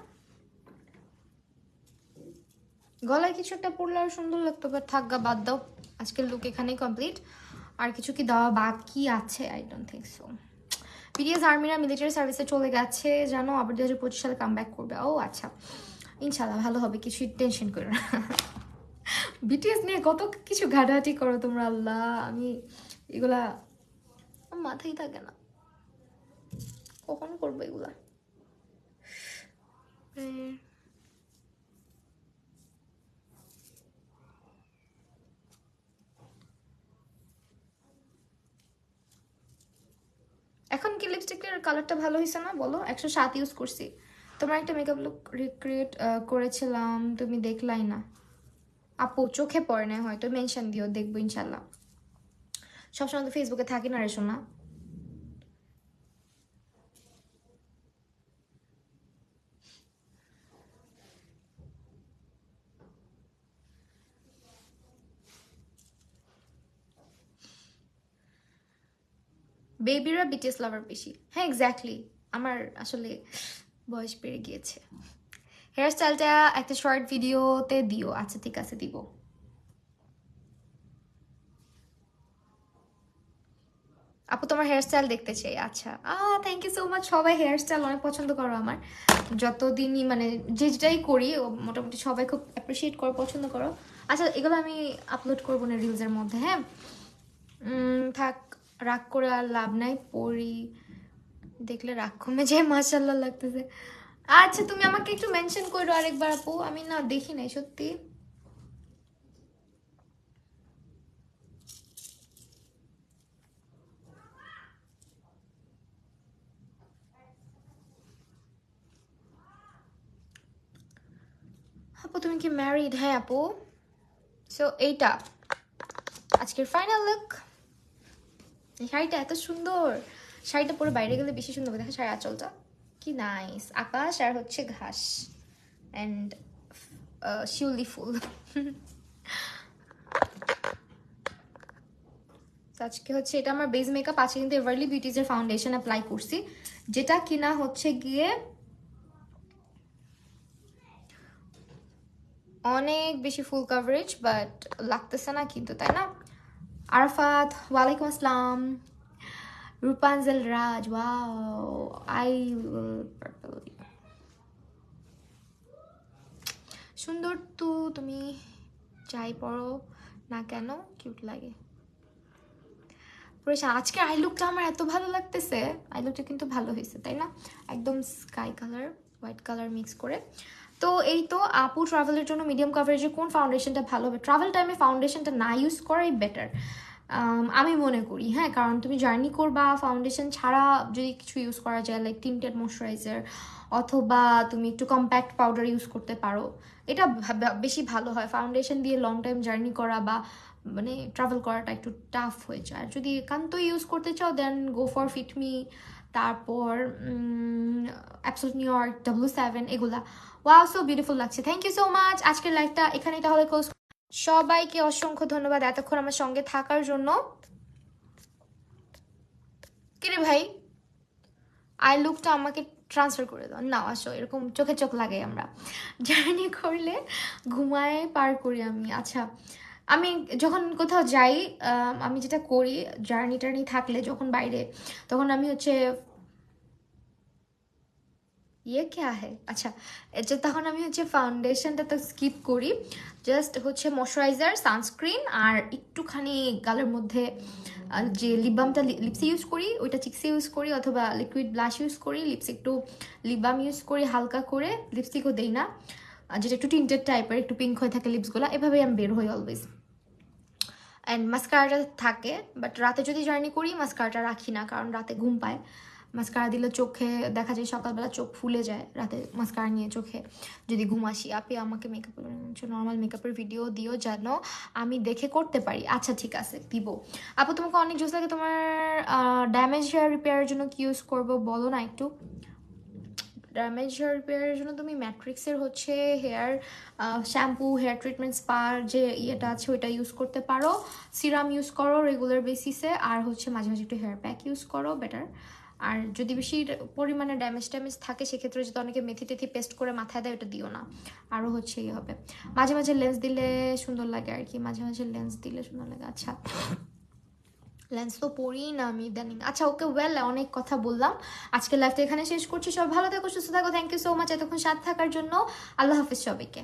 গলায় কিছু একটা পরলে আর সুন্দর লাগতো, বাট থাকগা, বাদ দাও। আজকের লুক এখানেই কমপ্লিট। আর কিছু কি দেওয়া বাকি আছে? I don't think so. BTS আর্মিরা মিলিটারি সার্ভিসে চলে গেছে জানো, আবার 2025 সালে কাম ব্যাক করবে। ও আচ্ছা, ইনশাল্লাহ ভালো হবে, কিছু টেনশন করো না। বিটিএস নিয়ে কত কিছু ঘাটাঘাটি করো তোমরা, আল্লাহ আমি এগুলা মাথায় থাকে না, কখন করবো এগুলা। এখন কি লিপস্টিকের কালারটা ভালো হয়েছে না বলো? 107 ইউজ করছি। তোমার একটা মেকআপ লুক রিক্রিয়েট করেছিলাম, তুমি দেখলাই না আপু, চোখে পড়ে না, হয়তো মেনশন দিও, দেখবো ইনশাল্লাহ। সবসময় তো ফেসবুকে থাকি না রে শোনা। বেবিরা বিটিএস লাভার বেশি, হ্যাঁ এক্স্যাক্টলি। আমার আসলে বয়স বেড়ে গিয়েছে। হেয়ার স্টাইলটা একটা শর্ট ভিডিওতে দিও। আচ্ছা ঠিক আছে, দিব। আপু তোমার হেয়ার স্টাইল দেখতে চাই। আচ্ছা থ্যাংক ইউ সো মাচ। সবাই হেয়ার স্টাইল অনেক পছন্দ করো আমার, যতদিনই মানে যেটাই করি মোটামুটি সবাই খুব অ্যাপ্রিসিয়েট করো, পছন্দ করো। আচ্ছা এগুলো আমি আপলোড করবো না রিলসের মধ্যে, হ্যাঁ। থাক, রাগ করে আর লাভ নাই, পড়ি দেখলে রাগ কমে যায়, মাশাল্লাহ লাগতেছে। আচ্ছা তুমি আমাকে একটু মেনশন করো আরেকবার আপু, আমি না দেখি নাই সত্যি। আপু তুমি কি ম্যারিড? হ্যাঁ আপু। সো এইটা আজকের ফাইনাল লুক। এই শাড়িটা এত সুন্দর, শাড়িটা পরে বাইরে গেলে বেশি সুন্দর হবে। দেখা শাড়ির আঁচলটা কি নাইস, আকাশ আর হচ্ছে ঘাস অ্যান্ড শিউলি ফুল। আজকে হচ্ছে এটা আমার বেস মেকআপ আছে, কিন্তু এভারলি বিউটিজের ফাউন্ডেশন অ্যাপ্লাই করছি, যেটা কিনা হচ্ছে গিয়ে অনেক বেশি ফুল কাভারেজ, বাট লাগতেছে না কিন্তু, তাই না? আরাফাত ওয়ালাইকুম আসসালাম। রূপাঞ্জল রাজ, ওয়াও আই সুন্দর তো, তুমি যাই পড়ো না কেন কিউট লাগে। আজকে আই লুকটা আমার এত ভালো লাগতেছে, আই লুকটা কিন্তু ভালো হয়েছে তাই না? একদম sky colour white colour mix করে। তো এই তো আপু ট্রাভেলের জন্য মিডিয়াম কাভারেজে কোন ফাউন্ডেশনটা ভালো হবে? ট্রাভেল টাইমে ফাউন্ডেশনটা না ইউজ করাই বেটার আমি মনে করি, হ্যাঁ। কারণ তুমি জার্নি করবা, ফাউন্ডেশন ছাড়া যদি কিছু ইউজ করা যায় লাইক টিন্টেড ময়শ্চারাইজার, অথবা তুমি একটু কম্প্যাক্ট পাউডার ইউজ করতে পারো, এটা বেশি ভালো হয়। ফাউন্ডেশন দিয়ে লং টাইম জার্নি করা বা মানে ট্রাভেল করাটা একটু টাফ হয়ে যায়। যদি একান্ত ইউজ করতে চাও দেন গো ফর ফিটমি, তারপর অ্যাবসোলিউট নিউ ইয়র্ক, W7 এগুলা। ওয়াও সো বিউটিফুল লাগছে, থ্যাংক ইউ সো মাচ। আজকের লাইভটা এখানে তাহলে ক্লোজ। সবাইকে অসংখ্য ধন্যবাদ এতক্ষণ আমার সঙ্গে থাকার জন্য। কিরে ভাই, আই লুকটা আমাকে ট্রান্সফার করে দাও না, আসো এরকম চোখে চোখ লাগে। আমরা জার্নি করলে ঘুমায় পার করি আমি। আচ্ছা আমি যখন কোথাও যাই, আমি যেটা করি জার্নি টার্নি থাকলে যখন বাইরে, তখন আমি হচ্ছে ইয়ে কে আহে আচ্ছা, এটা তখন আমি হচ্ছে ফাউন্ডেশনটা তো স্কিপ করি, জাস্ট হচ্ছে ময়শ্চারাইজার, সানস্ক্রিন আর একটুখানি গালের মধ্যে যে লিপ বামটা লিপসে ইউজ করি ওইটা চিক্সে ইউজ করি, অথবা লিকুইড ব্লাশ ইউজ করি, লিপস একটু লিপ বাম ইউজ করি হালকা করে, লিপস্টিকও দেই না, যেটা একটু টিন্টেড টাইপের একটু পিঙ্ক হয়ে থাকে লিপসগুলো, এভাবেই আমি বের হই অলওয়েজ। অ্যান্ড মাস্কারাটা থাকে, বাট রাতে যদি জার্নি করি মাস্কারাটা রাখি না, কারণ রাতে ঘুম পায়। মাস্কারা দিলে চোখে দেখা যায় সকালবেলা চোখ ফুলে যায়, রাতে মাস্কারা নিয়ে চোখে যদি ঘুম আসি। আপনি আমাকে মেকআপের নর্মাল মেকআপের ভিডিও দিও যেন আমি দেখে করতে পারি। আচ্ছা ঠিক আছে দিব। আপু তোমাকে অনেক জোস লাগে, তোমার ড্যামেজ হেয়ার রিপেয়ারের জন্য কি ইউজ করবো বলো না একটু। ড্যামেজ হেয়ার রিপেয়ারের জন্য তুমি ম্যাট্রিক্সের হচ্ছে হেয়ার শ্যাম্পু, হেয়ার ট্রিটমেন্ট স্পার যে ইয়েটা আছে ওইটা ইউজ করতে পারো, সিরাম ইউজ করো রেগুলার বেসিসে, আর হচ্ছে মাঝে মাঝে একটু হেয়ার প্যাক ইউজ করো বেটার। আর যদি বেশি পরিমাণে ড্যামেজ থাকে সেক্ষেত্রে যদি অনেকে মেথি টেথি পেস্ট করে মাথায় দেয় ওটা দিও না, আরও হচ্ছে ইয়ে হবে। মাঝে মাঝে লেন্স দিলে সুন্দর লাগে আর কি, মাঝে মাঝে লেন্স দিলে সুন্দর লাগে। আচ্ছা লেন্স তো পড়ি না আমি ইদানিং। আচ্ছা ওকে, ওয়েল অনেক কথা বললাম, আজকে লাইফটা এখানে শেষ করছি। সব ভালো থাকো, সুস্থ থাকো, থ্যাংক ইউ সো মাচ এতক্ষণ সাথে থাকার জন্য। আল্লাহ হাফিজ সবাইকে।